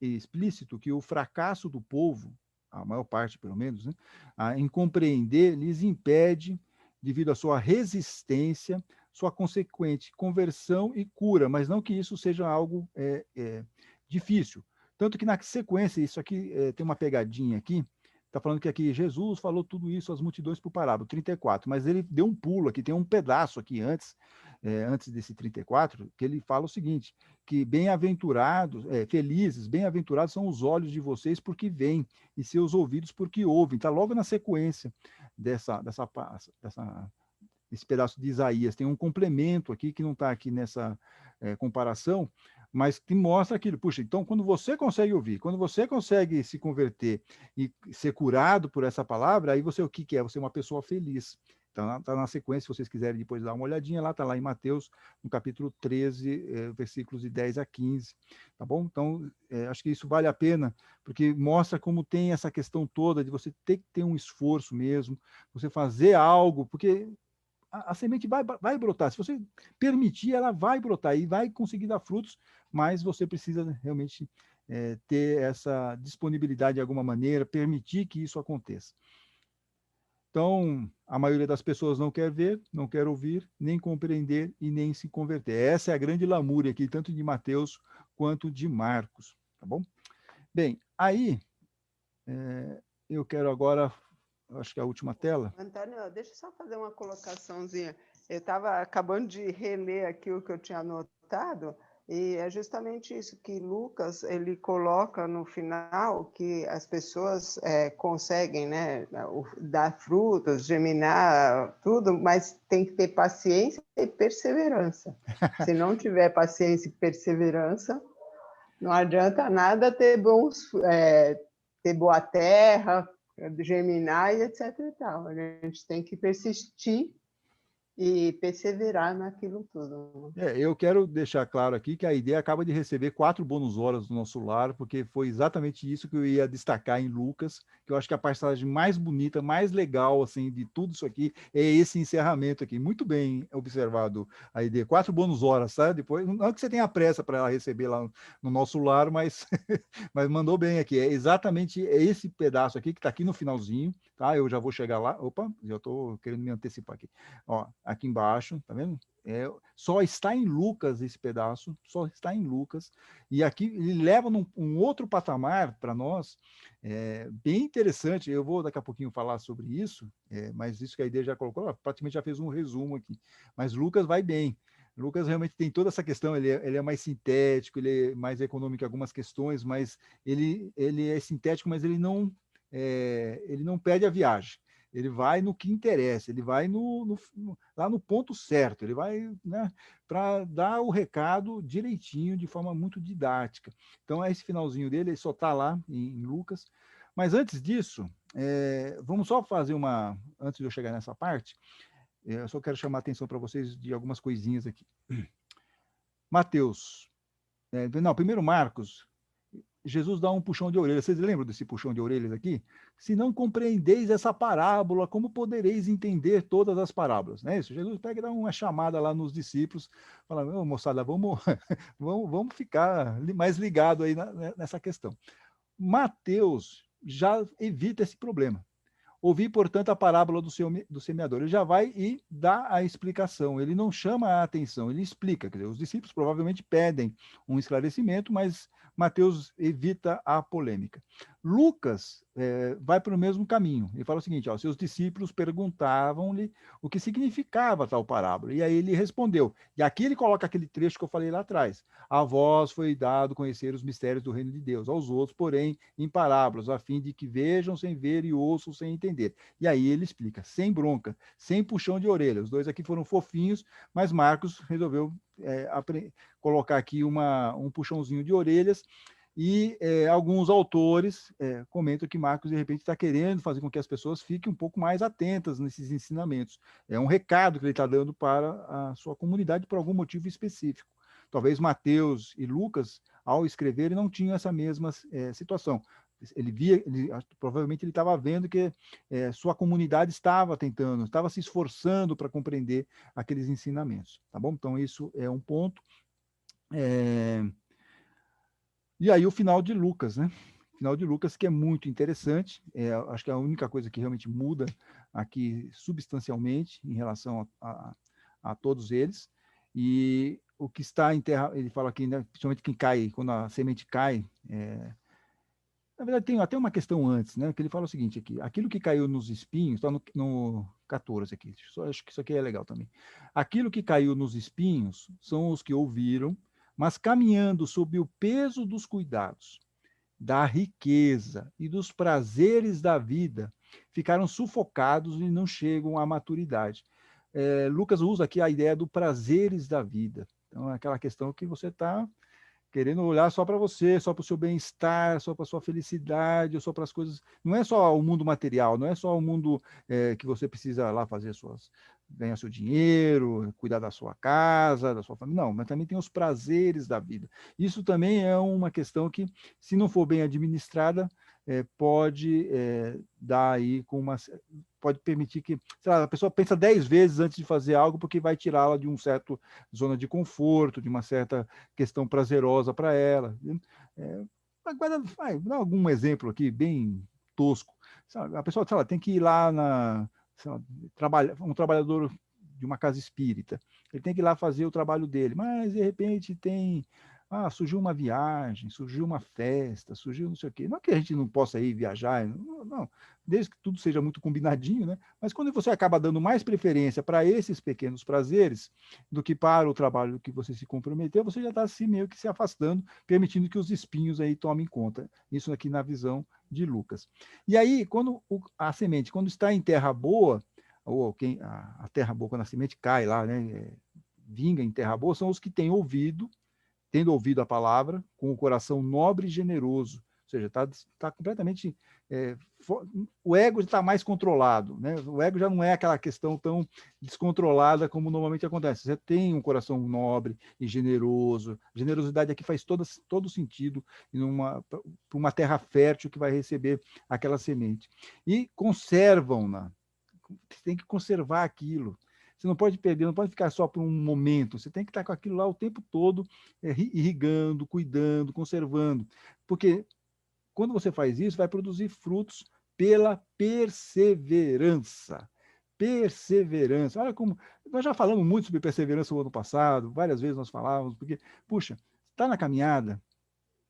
explícito que o fracasso do povo, a maior parte pelo menos, né, em compreender, lhes impede, devido à sua resistência, sua consequente conversão e cura, mas não que isso seja algo difícil. Tanto que na sequência, isso aqui tem uma pegadinha aqui, está falando que aqui Jesus falou tudo isso às multidões por parábola, 34, mas ele deu um pulo aqui, tem um pedaço aqui antes desse 34, que ele fala o seguinte, que bem-aventurados, felizes, bem-aventurados são os olhos de vocês porque veem, e seus ouvidos porque ouvem. Está logo na sequência desse pedaço de Isaías. Tem um complemento aqui, que não está aqui nessa comparação, mas que mostra aquilo. Puxa, então quando você consegue ouvir, quando você consegue se converter e ser curado por essa palavra, aí você o que é? Você é uma pessoa feliz. Está na sequência, se vocês quiserem depois dar uma olhadinha, lá está lá em Mateus, no capítulo 13, versículos de 10 a 15, tá bom? Então, acho que isso vale a pena, porque mostra como tem essa questão toda de você ter que ter um esforço mesmo, você fazer algo, porque a semente vai brotar, se você permitir, ela vai brotar e vai conseguir dar frutos, mas você precisa realmente ter essa disponibilidade de alguma maneira, permitir que isso aconteça. Então, a maioria das pessoas não quer ver, não quer ouvir, nem compreender e nem se converter. Essa é a grande lamúria aqui, tanto de Mateus quanto de Marcos, tá bom? Bem, aí, eu quero agora, acho que é a última tela. Antônio, deixa eu só fazer uma colocaçãozinha. Eu estava acabando de reler aqui o que eu tinha anotado, e é justamente isso que Lucas ele coloca no final, que as pessoas conseguem, né, dar frutos, germinar, tudo, mas tem que ter paciência e perseverança. Se não tiver paciência e perseverança, não adianta nada ter ter boa terra, germinar e etc. e tal. A gente tem que persistir e perseverar naquilo tudo. Eu quero deixar claro aqui que a ideia acaba de receber 4 bônus horas do nosso lar, porque foi exatamente isso que eu ia destacar em Lucas, que eu acho que a passagem mais bonita, mais legal, assim, de tudo isso aqui, é esse encerramento aqui. Muito bem observado a ideia. 4 bônus horas, tá? Depois, não é que você tenha pressa para ela receber lá no nosso lar, mas, mas mandou bem aqui. É exatamente esse pedaço aqui, que está aqui no finalzinho, tá? Eu já vou chegar lá. Opa, já estou querendo me antecipar aqui. Ó, aqui embaixo, tá vendo? Só está em Lucas esse pedaço, só está em Lucas, e aqui ele leva um outro patamar para nós, bem interessante. Eu vou daqui a pouquinho falar sobre isso, mas isso que a ideia já colocou, praticamente já fez um resumo aqui, mas Lucas vai bem. Lucas realmente tem toda essa questão, ele é mais sintético, ele é mais econômico em algumas questões, mas ele é sintético, mas ele não perde a viagem. Ele vai no que interessa, ele vai lá no ponto certo, ele vai, né, para dar o recado direitinho, de forma muito didática. Então, esse finalzinho dele, ele só está lá em Lucas. Mas antes disso, vamos só fazer antes de eu chegar nessa parte, eu só quero chamar a atenção para vocês de algumas coisinhas aqui. Mateus, primeiro Marcos, Jesus dá um puxão de orelha. Vocês lembram desse puxão de orelhas aqui? Se não compreendeis essa parábola, como podereis entender todas as parábolas? Não é isso? Jesus pega e dá uma chamada lá nos discípulos, fala, moçada, vamos ficar mais ligado aí nessa questão. Mateus já evita esse problema. Ouvi, portanto, a parábola do semeador. Ele já vai e dá a explicação. Ele não chama a atenção, ele explica. Quer dizer, os discípulos provavelmente pedem um esclarecimento, mas Mateus evita a polêmica. Lucas vai para o mesmo caminho. Ele fala o seguinte, seus discípulos perguntavam-lhe o que significava tal parábola. E aí ele respondeu. E aqui ele coloca aquele trecho que eu falei lá atrás. A vós foi dado conhecer os mistérios do reino de Deus, aos outros, porém, em parábolas, a fim de que vejam sem ver e ouçam sem entender. E aí ele explica, sem bronca, sem puxão de orelha. Os dois aqui foram fofinhos, mas Marcos resolveu colocar aqui um puxãozinho de orelhas. E alguns autores comentam que Marcos, de repente, está querendo fazer com que as pessoas fiquem um pouco mais atentas nesses ensinamentos. É um recado que ele está dando para a sua comunidade por algum motivo específico. Talvez Mateus e Lucas, ao escreverem, não tinham essa mesma situação. Provavelmente ele estava vendo que sua comunidade estava se esforçando para compreender aqueles ensinamentos. Tá bom? Então, isso é um ponto. E aí o final de Lucas, né? O final de Lucas, que é muito interessante, acho que é a única coisa que realmente muda aqui substancialmente em relação a todos eles. E o que está em terra, ele fala aqui, né, principalmente quem cai, quando a semente cai, na verdade tem até uma questão antes, né, que ele fala o seguinte aqui, aquilo que caiu nos espinhos, está no 14 aqui, acho que isso aqui é legal também. Aquilo que caiu nos espinhos são os que ouviram, mas caminhando sob o peso dos cuidados, da riqueza e dos prazeres da vida, ficaram sufocados e não chegam à maturidade. Lucas usa aqui a ideia do prazeres da vida. Então, é aquela questão que você está querendo olhar só para você, só para o seu bem-estar, só para a sua felicidade, só para as coisas. Não é só o mundo material, não é só o mundo que você precisa lá fazer ganhar seu dinheiro, cuidar da sua casa, da sua família. Não, mas também tem os prazeres da vida. Isso também é uma questão que, se não for bem administrada, pode dar aí pode permitir que, sei lá, a pessoa pensa 10 vezes antes de fazer algo, porque vai tirá-la de um certo zona de conforto, de uma certa questão prazerosa para ela. Vai dar algum exemplo aqui bem tosco. Sabe? A pessoa, sei lá, tem que ir lá um trabalhador de uma casa espírita, ele tem que ir lá fazer o trabalho dele, mas de repente surgiu uma viagem, surgiu uma festa, surgiu não sei o quê. Não é que a gente não possa ir viajar, não, desde que tudo seja muito combinadinho, né? Mas quando você acaba dando mais preferência para esses pequenos prazeres do que para o trabalho que você se comprometeu, você já está assim meio que se afastando, permitindo que os espinhos aí tomem conta. Isso aqui na visão de Lucas. E aí, quando a semente, quando está em terra boa, ou a terra boa, quando a semente cai lá, né? Vinga em terra boa, são os que tendo ouvido a palavra, com o coração nobre e generoso, ou seja, está completamente... o ego está mais controlado, né? O ego já não é aquela questão tão descontrolada como normalmente acontece. Você tem um coração nobre e generoso. Generosidade aqui faz todo sentido para uma terra fértil que vai receber aquela semente. E conservam-na. Você tem que conservar aquilo. Você não pode perder, não pode ficar só por um momento. Você tem que estar com aquilo lá o tempo todo, irrigando, cuidando, conservando. Porque quando você faz isso, vai produzir frutos pela perseverança. Perseverança. Olha como... Nós já falamos muito sobre perseverança no ano passado, várias vezes nós falávamos, porque, puxa, está na caminhada,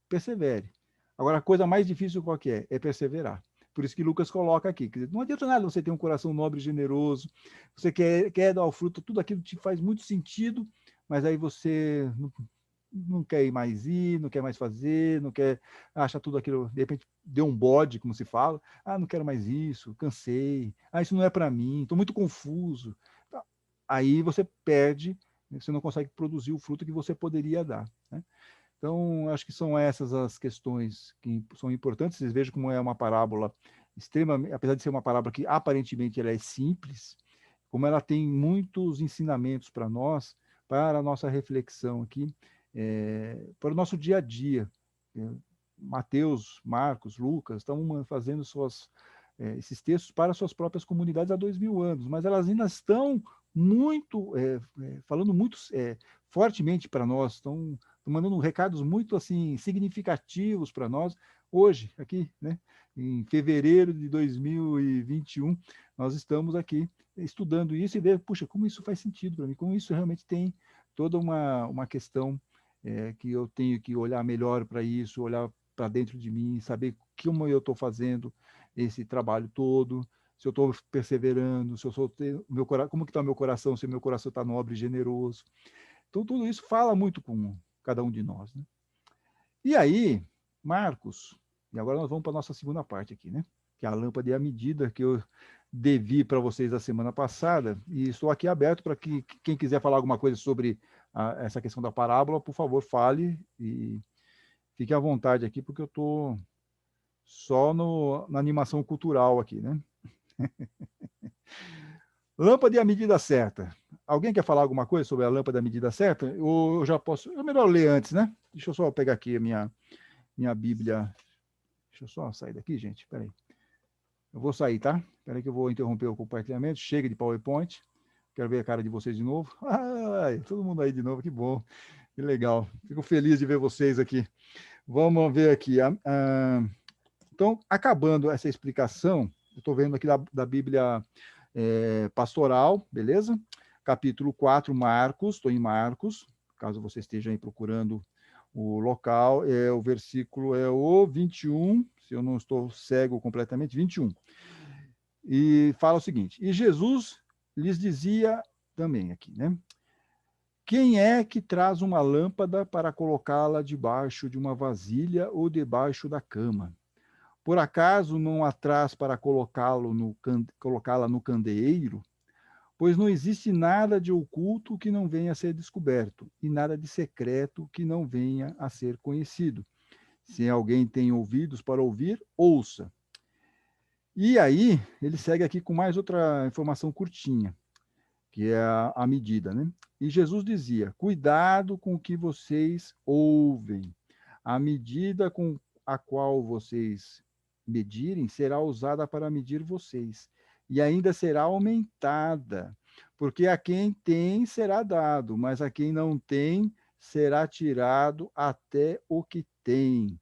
persevere. Agora, a coisa mais difícil qual que é? É perseverar. Por isso que Lucas coloca aqui, que não adianta nada você ter um coração nobre e generoso, você quer dar o fruto, tudo aquilo te faz muito sentido, mas aí você não quer mais ir, não quer mais fazer, não quer, acha tudo aquilo, de repente deu um bode, como se fala, não quero mais isso, cansei, isso não é para mim, estou muito confuso. Aí você perde, você não consegue produzir o fruto que você poderia dar, né? Então, acho que são essas as questões que são importantes. Vocês vejam como é uma parábola extremamente, apesar de ser uma parábola que aparentemente ela é simples, como ela tem muitos ensinamentos para nós, para a nossa reflexão aqui, para o nosso dia a dia. Mateus, Marcos, Lucas estão fazendo esses textos para suas próprias comunidades há 2000 anos, mas elas ainda estão falando muito fortemente para nós, estão mandando recados muito assim significativos para nós hoje, aqui, né? Em fevereiro de 2021, nós estamos aqui estudando isso e ver, puxa, como isso faz sentido para mim, como isso realmente tem toda uma questão que eu tenho que olhar melhor para isso, olhar para dentro de mim, saber como eu estou fazendo esse trabalho todo, se eu estou perseverando, se eu sou como que está o meu coração, se o meu coração está nobre e generoso. Então, tudo isso fala muito com cada um de nós, né? E aí, Marcos, e agora nós vamos para a nossa segunda parte aqui, né? Que é a lâmpada e a medida que eu devi para vocês a semana passada, e estou aqui aberto para que quem quiser falar alguma coisa sobre essa questão da parábola, por favor, fale e fique à vontade aqui, porque eu estou só na animação cultural aqui, né? Lâmpada e a medida certa. Alguém quer falar alguma coisa sobre a lâmpada e a medida certa? Ou eu já posso... É melhor ler antes, né? Deixa eu só pegar aqui a minha Bíblia. Deixa eu só sair daqui, gente. Espera aí. Eu vou sair, tá? Espera aí que eu vou interromper o compartilhamento. Chega de PowerPoint. Quero ver a cara de vocês de novo. Todo mundo aí de novo, que bom. Que legal. Fico feliz de ver vocês aqui. Vamos ver aqui. Então, acabando essa explicação, eu estou vendo aqui da Bíblia Pastoral, beleza? Capítulo 4, Marcos, estou em Marcos, caso você esteja aí procurando o local, o versículo é o 21, se eu não estou cego completamente, 21. E fala o seguinte: e Jesus lhes dizia também aqui, né? Quem é que traz uma lâmpada para colocá-la debaixo de uma vasilha ou debaixo da cama? Por acaso não a traz para colocá-la no candeeiro? pois não existe nada de oculto que não venha a ser descoberto, e nada de secreto que não venha a ser conhecido. Se alguém tem ouvidos para ouvir, ouça. E aí, ele segue aqui com mais outra informação curtinha, que é a medida, né? E Jesus dizia: cuidado com o que vocês ouvem. A medida com a qual vocês medirem será usada para medir vocês, e ainda será aumentada, porque a quem tem será dado, mas a quem não tem será tirado até o que tem.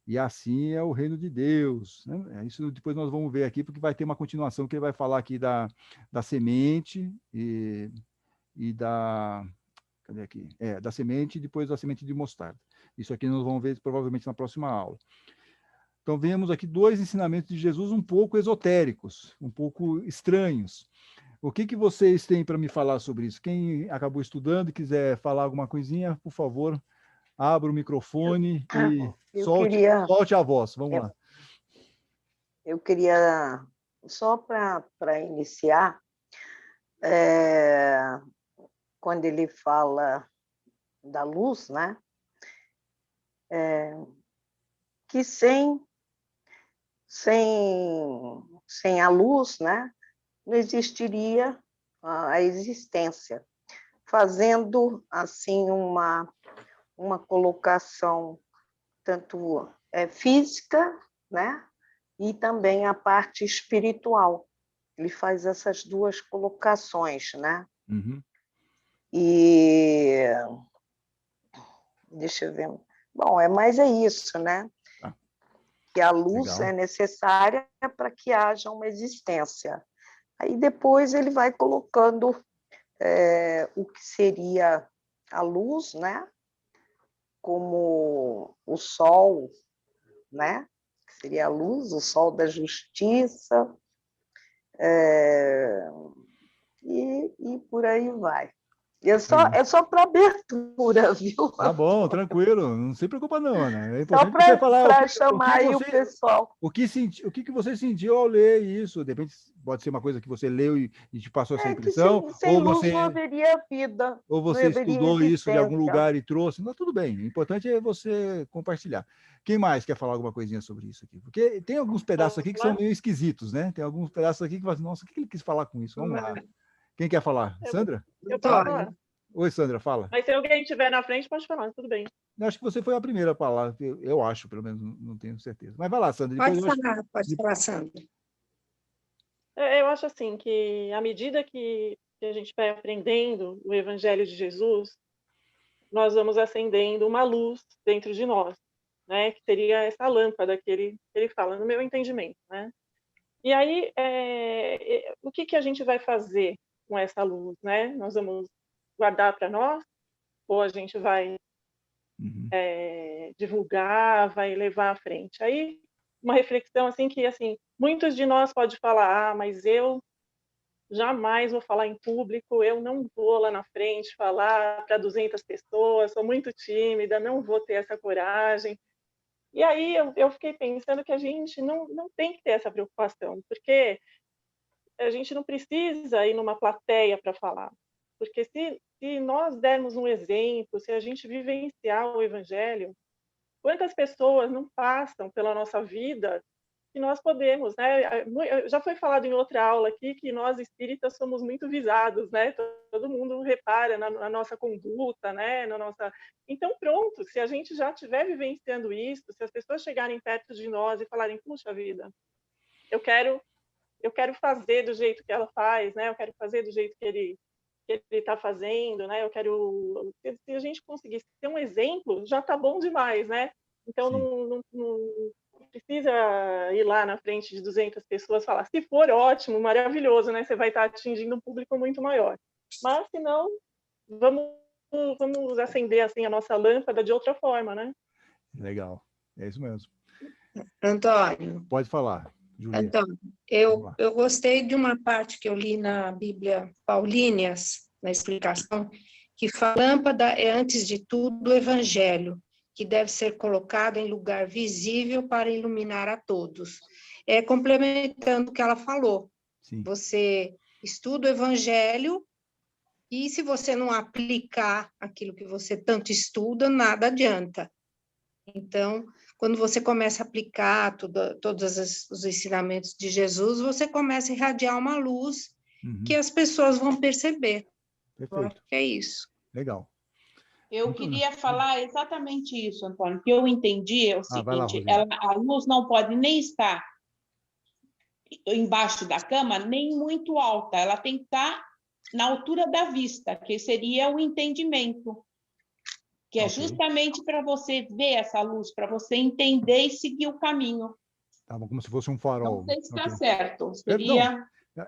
E assim é o reino de Deus, né? Isso depois nós vamos ver aqui, porque vai ter uma continuação que ele vai falar aqui da semente e da... Cadê aqui? Da semente e depois da semente de mostarda. Isso aqui nós vamos ver provavelmente na próxima aula. Então, vemos aqui 2 ensinamentos de Jesus um pouco esotéricos, um pouco estranhos. O que vocês têm para me falar sobre isso? Quem acabou estudando e quiser falar alguma coisinha, por favor, abra o microfone e solte a voz. Vamos lá. Eu queria, só para iniciar, quando ele fala da luz, né? Que sem a luz, né, não existiria a existência. Fazendo, assim, uma colocação tanto física, né, e também a parte espiritual. Ele faz essas 2 colocações, né? Uhum. E deixa eu ver. Bom, mas é isso, né? Que a luz Legal. é necessária para que haja uma existência. Aí depois ele vai colocando o que seria a luz, né? Como o sol, né? Que seria a luz, o sol da justiça, e por aí vai. É só para abertura, viu? Tá bom, tranquilo, não se preocupa não, Ana. É Só importante você falar para chamar aí o pessoal. O que você sentiu ao ler isso? De repente, pode ser uma coisa que você leu e te passou essa impressão, sem luz não haveria vida. Ou você estudou isso de algum lugar e trouxe. Não, tudo bem, o importante é você compartilhar. Quem mais quer falar alguma coisinha sobre isso aqui? Porque tem alguns pedaços aqui que são meio esquisitos, né? Tem alguns pedaços aqui que você fala, nossa, o que ele quis falar com isso? Vamos lá. Quem quer falar? Sandra? Eu posso falar. Oi, Sandra, fala. Mas se alguém estiver na frente, pode falar, tudo bem. Eu acho que você foi a primeira a falar, eu acho, pelo menos, não tenho certeza. Mas vai lá, Sandra. Pode falar, Sandra. Eu acho assim, que à medida que a gente vai aprendendo o Evangelho de Jesus, nós vamos acendendo uma luz dentro de nós, né? Que seria essa lâmpada que ele fala, no meu entendimento, né? E aí, o que a gente vai fazer com essa luz, né? Nós vamos guardar para nós, ou a gente vai divulgar, vai levar à frente? Aí, uma reflexão assim que, assim, muitos de nós podem falar, mas eu jamais vou falar em público, eu não vou lá na frente falar para 200 pessoas, sou muito tímida, não vou ter essa coragem. E aí eu fiquei pensando que a gente não tem que ter essa preocupação, porque a gente não precisa ir numa plateia para falar. Porque se nós dermos um exemplo, se a gente vivenciar o Evangelho, quantas pessoas não passam pela nossa vida que nós podemos, né? Já foi falado em outra aula aqui que nós espíritas somos muito visados, né? Todo mundo repara na nossa conduta, né? Então, pronto, se a gente já estiver vivenciando isso, se as pessoas chegarem perto de nós e falarem, puxa vida, eu quero fazer do jeito que ela faz, né? Eu quero fazer do jeito que ele está fazendo, né? Se a gente conseguir ter um exemplo, já está bom demais, né? Então, não precisa ir lá na frente de 200 pessoas falar. Se for, ótimo, maravilhoso, né? Você vai estar atingindo um público muito maior. Mas, se não, vamos acender assim a nossa lâmpada de outra forma, né? Legal, é isso mesmo. Antônio. Pode falar, Juliana. Antônio, eu gostei de uma parte que eu li na Bíblia Paulíneas, na explicação, que fala: lâmpada é, antes de tudo, o Evangelho, que deve ser colocado em lugar visível para iluminar a todos. Complementando o que ela falou, Sim. Você estuda o evangelho, e se você não aplicar aquilo que você tanto estuda, nada adianta. Então, quando você começa a aplicar todos os ensinamentos de Jesus, você começa a irradiar uma luz que as pessoas vão perceber. Perfeito. É isso. Legal. Eu queria falar exatamente isso, Antônio. O que eu entendi é o seguinte: a luz não pode nem estar embaixo da cama, nem muito alta. Ela tem que estar na altura da vista, que seria o entendimento. Que é justamente para você ver essa luz, para você entender e seguir o caminho. Tá bom, como se fosse um farol. Não sei se está certo. Seria...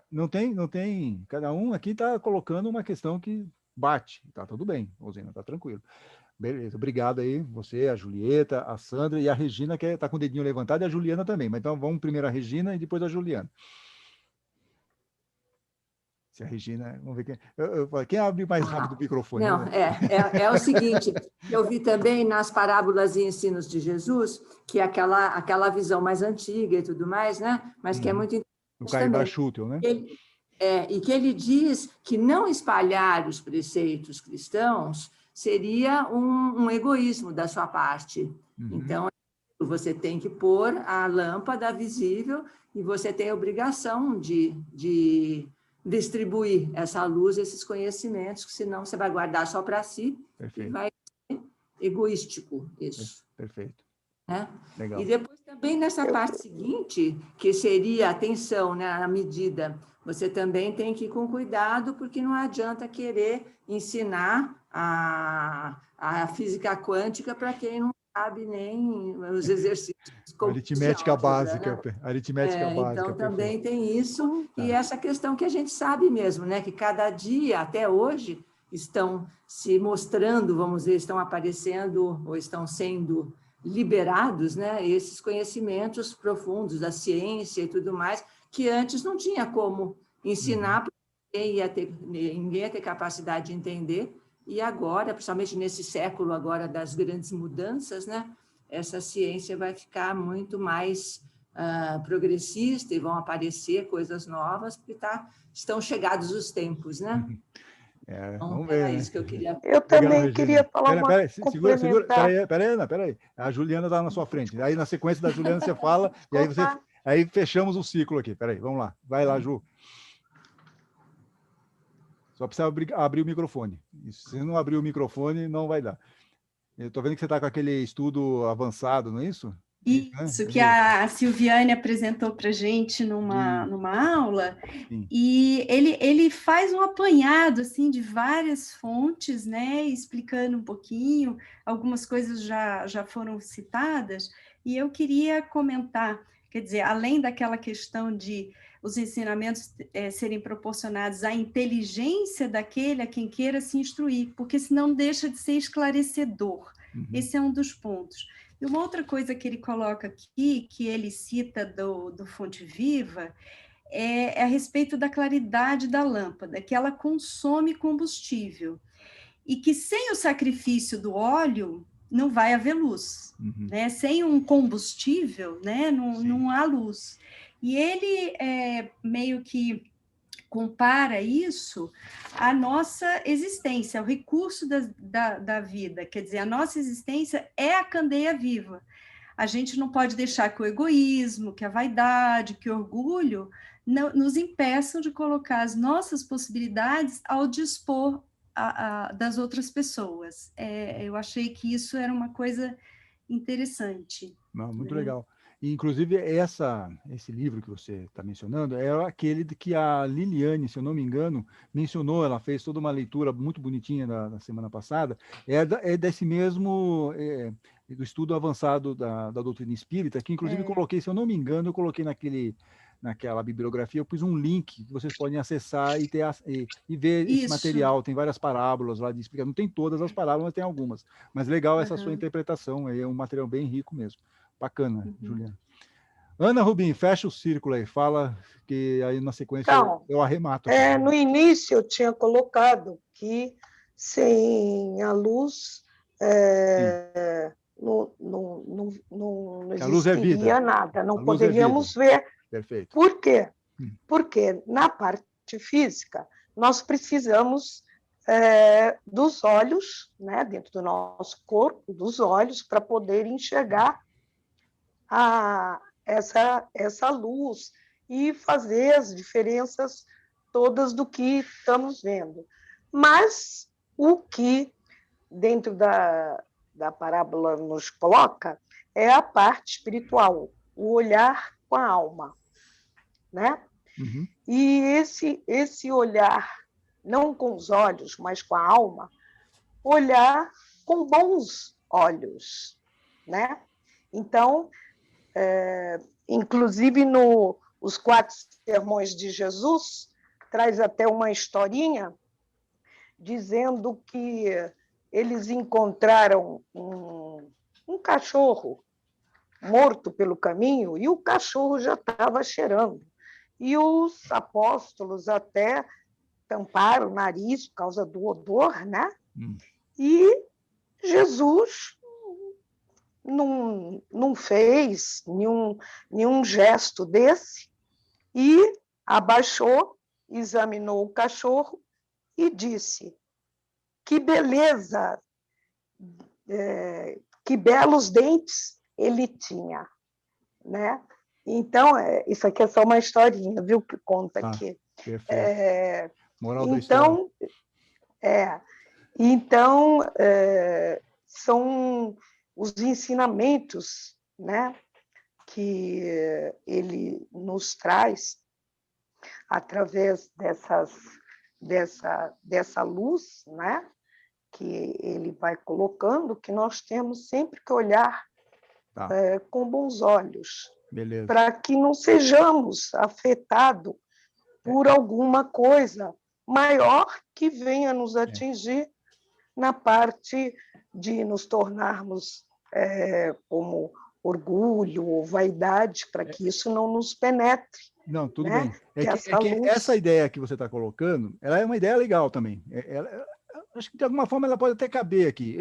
Não tem. Cada um aqui está colocando uma questão que bate. Tá tudo bem, Rosina, está tranquilo. Beleza, obrigado aí, você, a Julieta, a Sandra e a Regina, que está com o dedinho levantado, e a Juliana também. Mas então vamos primeiro a Regina e depois a Juliana. Se a Regina, vamos ver quem abre mais rápido o microfone. Não, é o seguinte, eu vi também nas parábolas e ensinos de Jesus, que é aquela visão mais antiga e tudo mais, né? Mas que é muito interessante. O Caíba Schutel, né? E que ele diz que não espalhar os preceitos cristãos seria um egoísmo da sua parte. Então, você tem que pôr a lâmpada visível e você tem a obrigação de distribuir essa luz, esses conhecimentos, senão você vai guardar só para si. Perfeito. E vai ser egoístico isso. Perfeito. Né? Legal. E depois também nessa parte seguinte, que seria atenção, né, à medida, você também tem que ir com cuidado, porque não adianta querer ensinar a física quântica para quem não sabe nem os exercícios. Aritmética básica. Né? Aritmética básica. Então, também tem isso, e essa questão que a gente sabe mesmo, né, que cada dia, até hoje, estão se mostrando, vamos dizer, estão aparecendo ou estão sendo liberados, né, esses conhecimentos profundos da ciência e tudo mais, que antes não tinha como ensinar, porque ninguém ia ter capacidade de entender, e agora, principalmente nesse século agora das grandes mudanças, né, essa ciência vai ficar muito mais progressista e vão aparecer coisas novas, porque estão chegados os tempos, né? Vamos ver. É isso que eu queria. Eu também queria falar uma coisa. Segura, peraí. A Juliana está na sua frente. Aí, na sequência da Juliana, você fala, e aí fechamos o ciclo aqui. Peraí, vamos lá. Vai lá, Ju. Só precisa abrir o microfone. Se não abrir o microfone, não vai dar. Eu estou vendo que você está com aquele estudo avançado, não é isso? Isso, que a Silviane apresentou para a gente numa aula. Sim. E ele faz um apanhado assim, de várias fontes, né, explicando um pouquinho, algumas coisas já foram citadas, e eu queria comentar, quer dizer, além daquela questão de os ensinamentos serem proporcionados à inteligência daquele a quem queira se instruir, porque senão deixa de ser esclarecedor. Esse é um dos pontos. E uma outra coisa que ele coloca aqui, que ele cita do Fonte Viva, é a respeito da claridade da lâmpada, que ela consome combustível, e que sem o sacrifício do óleo não vai haver luz, né? Sem um combustível, né? Não há luz. E ele meio que compara isso à nossa existência, ao recurso da vida. Quer dizer, a nossa existência é a candeia viva. A gente não pode deixar que o egoísmo, que a vaidade, que o orgulho nos impeçam de colocar as nossas possibilidades ao dispor das outras pessoas. Eu achei que isso era uma coisa interessante. Muito legal. Inclusive, esse livro que você está mencionando é aquele que a Liliane, se eu não me engano, mencionou. Ela fez toda uma leitura muito bonitinha na semana passada. É desse mesmo, do estudo avançado da doutrina espírita, que inclusive coloquei, se eu não me engano, eu coloquei naquela bibliografia, eu pus um link que vocês podem acessar e ver esse material. Tem várias parábolas lá de explicar. Não tem todas as parábolas, mas tem algumas. Mas legal essa sua interpretação. É um material bem rico mesmo. Bacana, Juliana. Ana Rubim, fecha o círculo aí, fala que aí na sequência então, eu arremato. No início eu tinha colocado que sem a luz não existiria nada, não poderíamos ver. Perfeito. Por quê? Porque na parte parte física, nós precisamos dos olhos, né, dentro do nosso corpo, dos olhos, para poder enxergar essa luz e fazer as diferenças todas do que estamos vendo. Mas o que, dentro da parábola, nos coloca é a parte espiritual, o olhar com a alma, né? Uhum. E esse olhar, não com os olhos, mas com a alma, olhar com bons olhos, né? Então, inclusive os 4 sermões de Jesus, traz até uma historinha dizendo que eles encontraram um cachorro morto pelo caminho e o cachorro já estava cheirando. E os apóstolos até tamparam o nariz por causa do odor, né? E Jesus não fez nenhum gesto desse e abaixou, examinou o cachorro e disse: que beleza, que belos dentes ele tinha, né? Então, isso aqui é só uma historinha, viu, que conta aqui. Perfeito. Moral da história. Então, são os ensinamentos, né, que ele nos traz através dessa luz, né, que ele vai colocando, que nós temos sempre que olhar com bons olhos, para que não sejamos afetados por alguma coisa maior que venha nos atingir na parte de nos tornarmos como orgulho ou vaidade, para que isso não nos penetre. Não, tudo né? bem. Essa ideia que você está colocando, ela é uma ideia legal também. Acho que de alguma forma ela pode até caber aqui.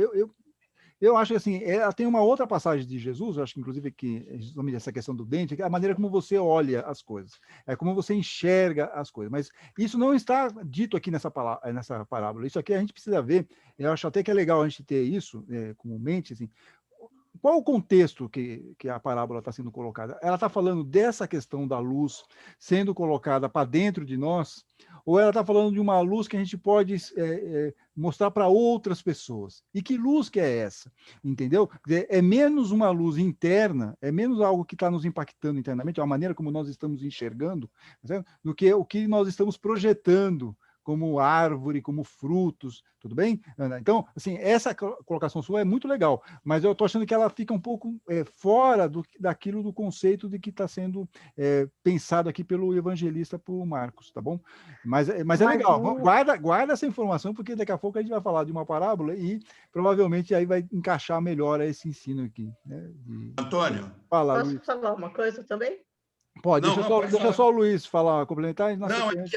Eu acho que assim, ela tem uma outra passagem de Jesus, eu acho que inclusive que justamente essa questão do dente, que é a maneira como você olha as coisas, é como você enxerga as coisas. Mas isso não está dito aqui nessa parábola. Isso aqui a gente precisa ver. Eu acho até que é legal a gente ter isso comumente, assim. Qual o contexto que a parábola está sendo colocada? Ela está falando dessa questão da luz sendo colocada para dentro de nós, ou ela está falando de uma luz que a gente pode mostrar para outras pessoas? E que luz que é essa? Entendeu? É menos uma luz interna, é menos algo que está nos impactando internamente, a maneira como nós estamos enxergando, do que o que nós estamos projetando como árvore, como frutos, tudo bem, Ana? Então, assim, essa colocação sua é muito legal, mas eu estou achando que ela fica um pouco fora daquilo do conceito de que está sendo pensado aqui pelo evangelista, por Marcos, tá bom? Mas é legal, guarda essa informação, porque daqui a pouco a gente vai falar de uma parábola e provavelmente aí vai encaixar melhor esse ensino aqui. Né? Antônio? Posso falar uma coisa também? Pode, deixa só o Luiz falar, complementar. Não, é que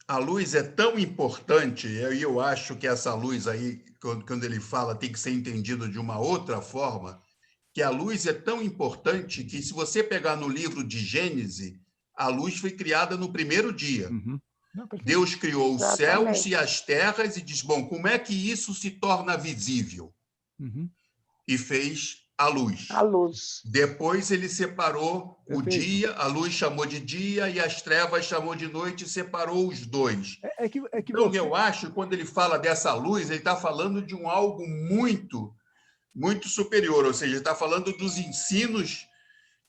a luz é tão importante, e eu acho que essa luz aí, quando ele fala, tem que ser entendido de uma outra forma, que a luz é tão importante que, se você pegar no livro de Gênesis, a luz foi criada no primeiro dia. Uhum. Deus criou os céus e as terras e diz, bom, como é que isso se torna visível? Uhum. E fez a luz. A luz. Depois ele separou o dia, a luz chamou de dia e as trevas chamou de noite e separou os dois. Então, eu acho que quando ele fala dessa luz, ele está falando de algo muito, muito superior, ou seja, ele está falando dos ensinos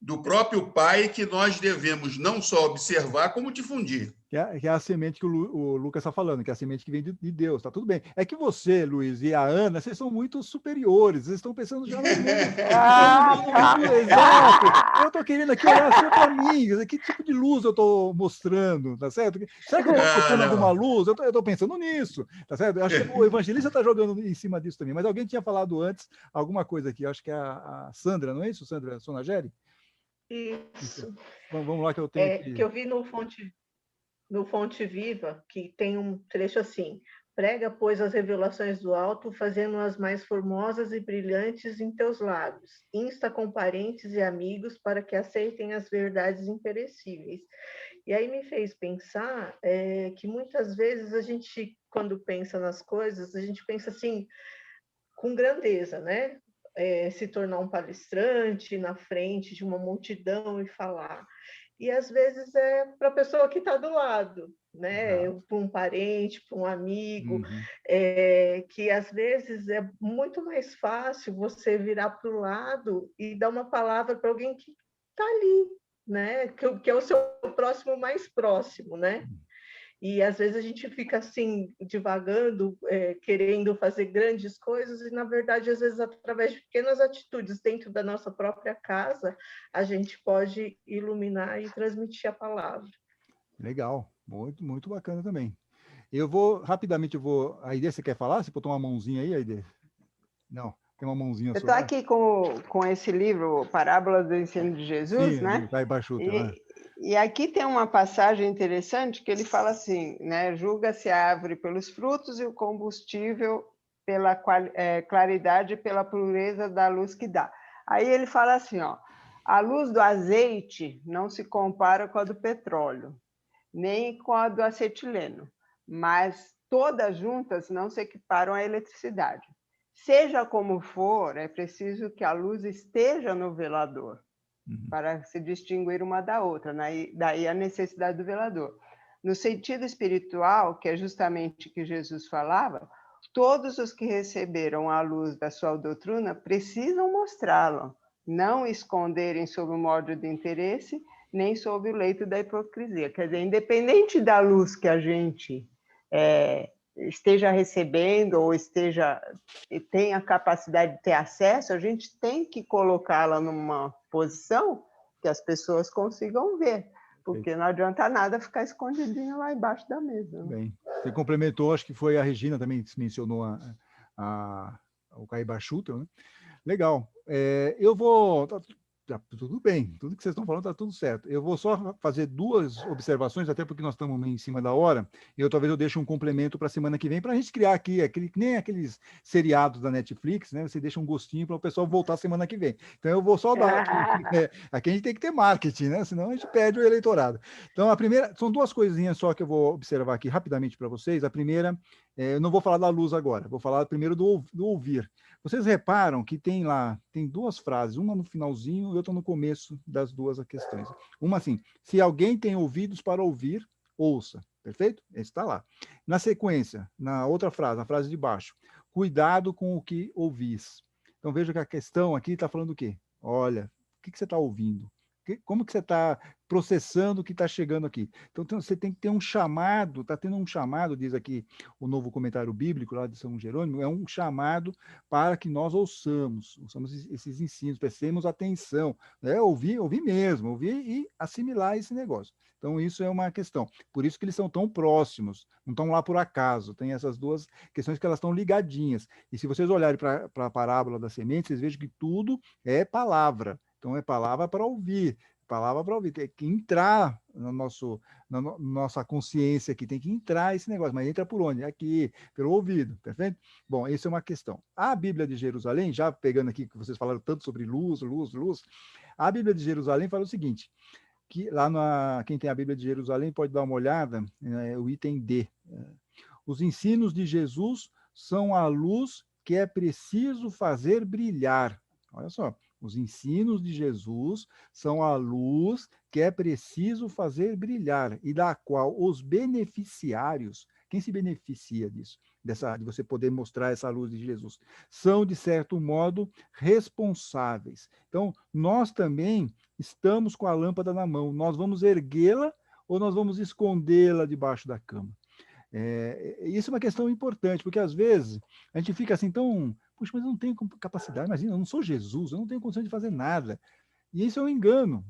do próprio Pai que nós devemos não só observar, como difundir. Que é a semente que o Lucas está falando, que é a semente que vem de Deus, tá tudo bem. É que você, Luiz, e a Ana, vocês são muito superiores, vocês estão pensando já no mundo. Exato. Eu estou querendo aqui olhar só para mim, que tipo de luz eu estou mostrando, tá certo? Será que eu estou mostrando alguma luz? Eu estou pensando nisso, tá certo? Eu acho que o evangelista está jogando em cima disso também, mas alguém tinha falado antes alguma coisa aqui, eu acho que é a Sandra, não é isso, Sandra Sonageri? Isso. Vamos lá que eu tenho aqui. Que eu vi no Fonte Viva, que tem um trecho assim: prega, pois, as revelações do alto, fazendo-as mais formosas e brilhantes em teus lábios. Insta com parentes e amigos para que aceitem as verdades imperecíveis. E aí me fez pensar que muitas vezes a gente, quando pensa nas coisas, a gente pensa assim, com grandeza, né? Se tornar um palestrante na frente de uma multidão e falar. E às vezes é para a pessoa que está do lado, né? Para um parente, para um amigo, que às vezes é muito mais fácil você virar para o lado e dar uma palavra para alguém que está ali, né? Que é o seu próximo mais próximo, né? E às vezes a gente fica assim, divagando, querendo fazer grandes coisas, e na verdade, às vezes, através de pequenas atitudes dentro da nossa própria casa, a gente pode iluminar e transmitir a palavra. Legal, muito, muito bacana também. Rapidamente, a Aide, você quer falar? Você botou uma mãozinha aí, Aide? Não, tem uma mãozinha só. Eu estou aqui com esse livro, Parábola do Ensino de Jesus, né? Do Caio Bachuto, né? E aqui tem uma passagem interessante que ele fala assim, né? Julga-se a árvore pelos frutos e o combustível pela claridade e pela pureza da luz que dá. Aí ele fala assim, ó, a luz do azeite não se compara com a do petróleo, nem com a do acetileno, mas todas juntas não se equiparam à eletricidade. Seja como for, é preciso que a luz esteja no velador, para se distinguir uma da outra, né? Daí a necessidade do velador. No sentido espiritual, que é justamente o que Jesus falava, todos os que receberam a luz da sua doutrina precisam mostrá-la, não esconderem sob o modo de interesse, nem sob o leito da hipocrisia. Quer dizer, independente da luz que a gente esteja recebendo ou tenha a capacidade de ter acesso, a gente tem que colocá-la numa posição que as pessoas consigam ver, porque não adianta nada ficar escondidinho lá embaixo da mesa. Né? Bem, você complementou, acho que foi a Regina também que mencionou o Caio Bachuto, né? Legal. Tudo bem, tudo que vocês estão falando está tudo certo. Eu vou só fazer duas observações, até porque nós estamos meio em cima da hora, e talvez eu deixe um complemento para a semana que vem, para a gente criar aqui, nem aqueles seriados da Netflix, né? Você deixa um gostinho para o pessoal voltar semana que vem. Então eu vou só dar aqui a gente tem que ter marketing, né? Senão a gente perde o eleitorado. Então a primeira, são duas coisinhas só que eu vou observar aqui rapidamente para vocês. A primeira, eu não vou falar da luz agora, vou falar primeiro do ouvir. Vocês reparam que tem duas frases, uma no finalzinho e outra no começo das duas questões. Uma assim, se alguém tem ouvidos para ouvir, ouça. Perfeito? Esse está lá. Na sequência, na outra frase, na frase de baixo, cuidado com o que ouvis. Então veja que a questão aqui está falando o quê? Olha, o que você está ouvindo? Como que você está processando o que está chegando aqui? Então, você tem que ter um chamado, está tendo um chamado, diz aqui o novo comentário bíblico lá de São Jerônimo, é um chamado para que nós ouçamos esses ensinos, prestemos atenção, né? Ouvir mesmo, ouvir e assimilar esse negócio. Então, isso é uma questão. Por isso que eles são tão próximos, não estão lá por acaso, tem essas duas questões que elas estão ligadinhas. E se vocês olharem para a parábola da semente, vocês vejam que tudo é palavra. Então, é palavra para ouvir, tem que entrar na nossa consciência aqui, tem que entrar esse negócio, mas entra por onde? Aqui, pelo ouvido, perfeito? Bom, essa é uma questão. A Bíblia de Jerusalém, já pegando aqui que vocês falaram tanto sobre luz, a Bíblia de Jerusalém fala o seguinte, que lá quem tem a Bíblia de Jerusalém pode dar uma olhada, o item D. Os ensinos de Jesus são a luz que é preciso fazer brilhar. Olha só. Os ensinos de Jesus são a luz que é preciso fazer brilhar e da qual os beneficiários, quem se beneficia disso, de você poder mostrar essa luz de Jesus, são, de certo modo, responsáveis. Então, nós também estamos com a lâmpada na mão. Nós vamos erguê-la ou nós vamos escondê-la debaixo da cama? Isso é uma questão importante, porque às vezes a gente fica assim tão... Puxa, mas eu não tenho capacidade, imagina, eu não sou Jesus, eu não tenho condição de fazer nada. E isso é um engano.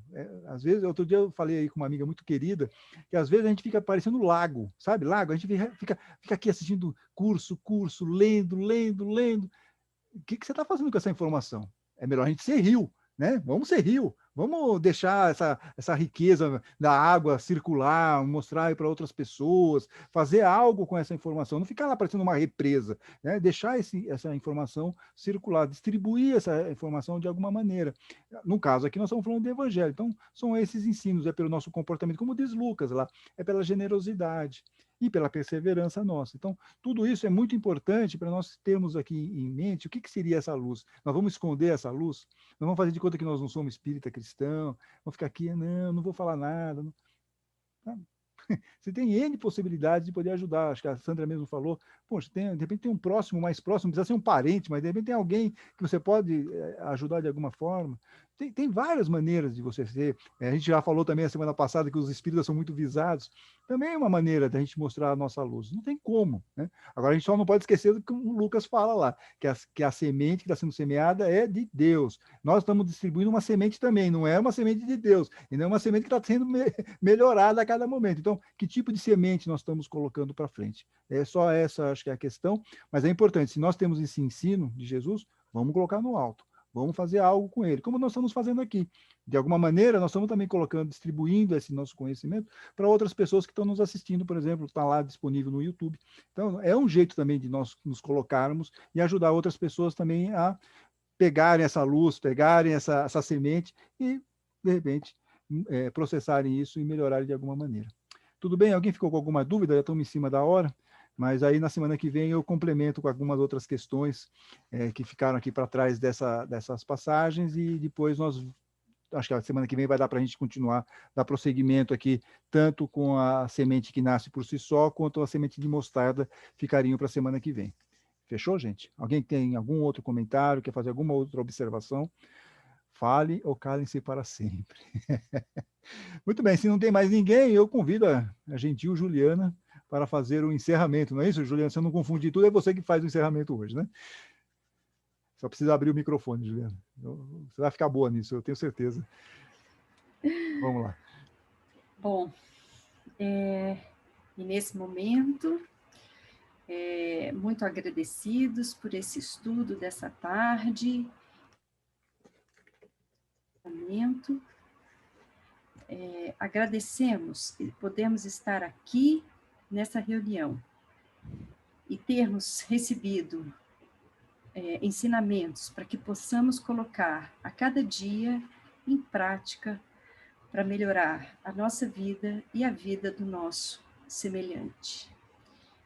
Às vezes, outro dia eu falei aí com uma amiga muito querida, que às vezes a gente fica parecendo lago, sabe? Lago, a gente fica aqui assistindo curso, lendo. O que você está fazendo com essa informação? É melhor a gente ser rio, né? Vamos ser rio, Vamos deixar essa riqueza da água circular, mostrar para outras pessoas, fazer algo com essa informação, não ficar lá parecendo uma represa, né? Deixar essa informação circular, distribuir essa informação de alguma maneira. No caso aqui, nós estamos falando do evangelho, então são esses ensinos, é pelo nosso comportamento, como diz Lucas lá, é pela generosidade e pela perseverança nossa. Então, tudo isso é muito importante para nós termos aqui em mente o que seria essa luz. Nós vamos esconder essa luz? Nós vamos fazer de conta que nós não somos espírita cristão? Vamos ficar aqui, não vou falar nada. Não. Você tem N possibilidades de poder ajudar. Acho que a Sandra mesmo falou, poxa, de repente tem um próximo, mais próximo, precisa ser um parente, mas de repente tem alguém que você pode ajudar de alguma forma. Tem várias maneiras de você ser. A gente já falou também a semana passada que os espíritas são muito visados. Também é uma maneira da gente mostrar a nossa luz. Não tem como, né? Agora, a gente só não pode esquecer do que o Lucas fala lá, que a semente que está sendo semeada é de Deus. Nós estamos distribuindo uma semente também, não é uma semente de Deus, e não é uma semente que está sendo melhorada a cada momento. Então, que tipo de semente nós estamos colocando para frente? É só essa, acho que é a questão, mas é importante, se nós temos esse ensino de Jesus, vamos colocar no alto. Vamos fazer algo com ele, como nós estamos fazendo aqui. De alguma maneira, nós estamos também distribuindo esse nosso conhecimento para outras pessoas que estão nos assistindo, por exemplo, está lá disponível no YouTube. Então, é um jeito também de nós nos colocarmos e ajudar outras pessoas também a pegarem essa luz, pegarem essa semente e, de repente, processarem isso e melhorarem de alguma maneira. Tudo bem? Alguém ficou com alguma dúvida? Já estamos em cima da hora. Mas aí na semana que vem eu complemento com algumas outras questões que ficaram aqui para trás dessas passagens e depois acho que a semana que vem vai dar para a gente continuar, dar prosseguimento aqui, tanto com a semente que nasce por si só, quanto a semente de mostarda ficariam para a semana que vem. Fechou, gente? Alguém tem algum outro comentário, quer fazer alguma outra observação? Fale ou calem-se para sempre. Muito bem, se não tem mais ninguém, eu convido a gentil Juliana para fazer o encerramento, não é isso, Juliana? Se eu não confundir tudo, é você que faz o encerramento hoje, né? Só precisa abrir o microfone, Juliana. Você vai ficar boa nisso, eu tenho certeza. Vamos lá. Bom, e nesse momento, muito agradecidos por esse estudo dessa tarde. Agradecemos e podemos estar aqui nessa reunião e termos recebido ensinamentos para que possamos colocar a cada dia em prática para melhorar a nossa vida e a vida do nosso semelhante.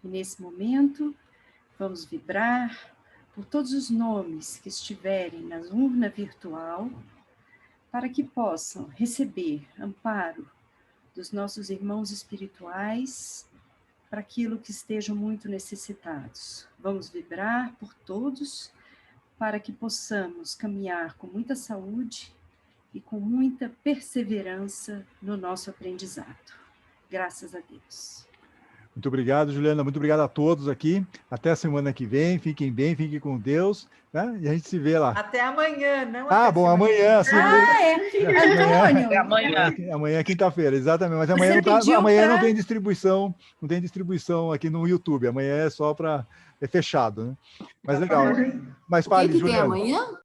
E nesse momento, vamos vibrar por todos os nomes que estiverem na urna virtual para que possam receber amparo dos nossos irmãos espirituais para aquilo que estejam muito necessitados. Vamos vibrar por todos para que possamos caminhar com muita saúde e com muita perseverança no nosso aprendizado. Graças a Deus. Muito obrigado, Juliana. Muito obrigado a todos aqui. Até a semana que vem. Fiquem bem, fiquem com Deus. Né? E a gente se vê lá. Até amanhã, não? Até bom, amanhã. Antônio. Amanhã é quinta-feira, exatamente. Mas amanhã, não tem distribuição, aqui no YouTube. Amanhã é só para... É fechado, né? Mas legal. Mas fale, o que Juliana. tem amanhã?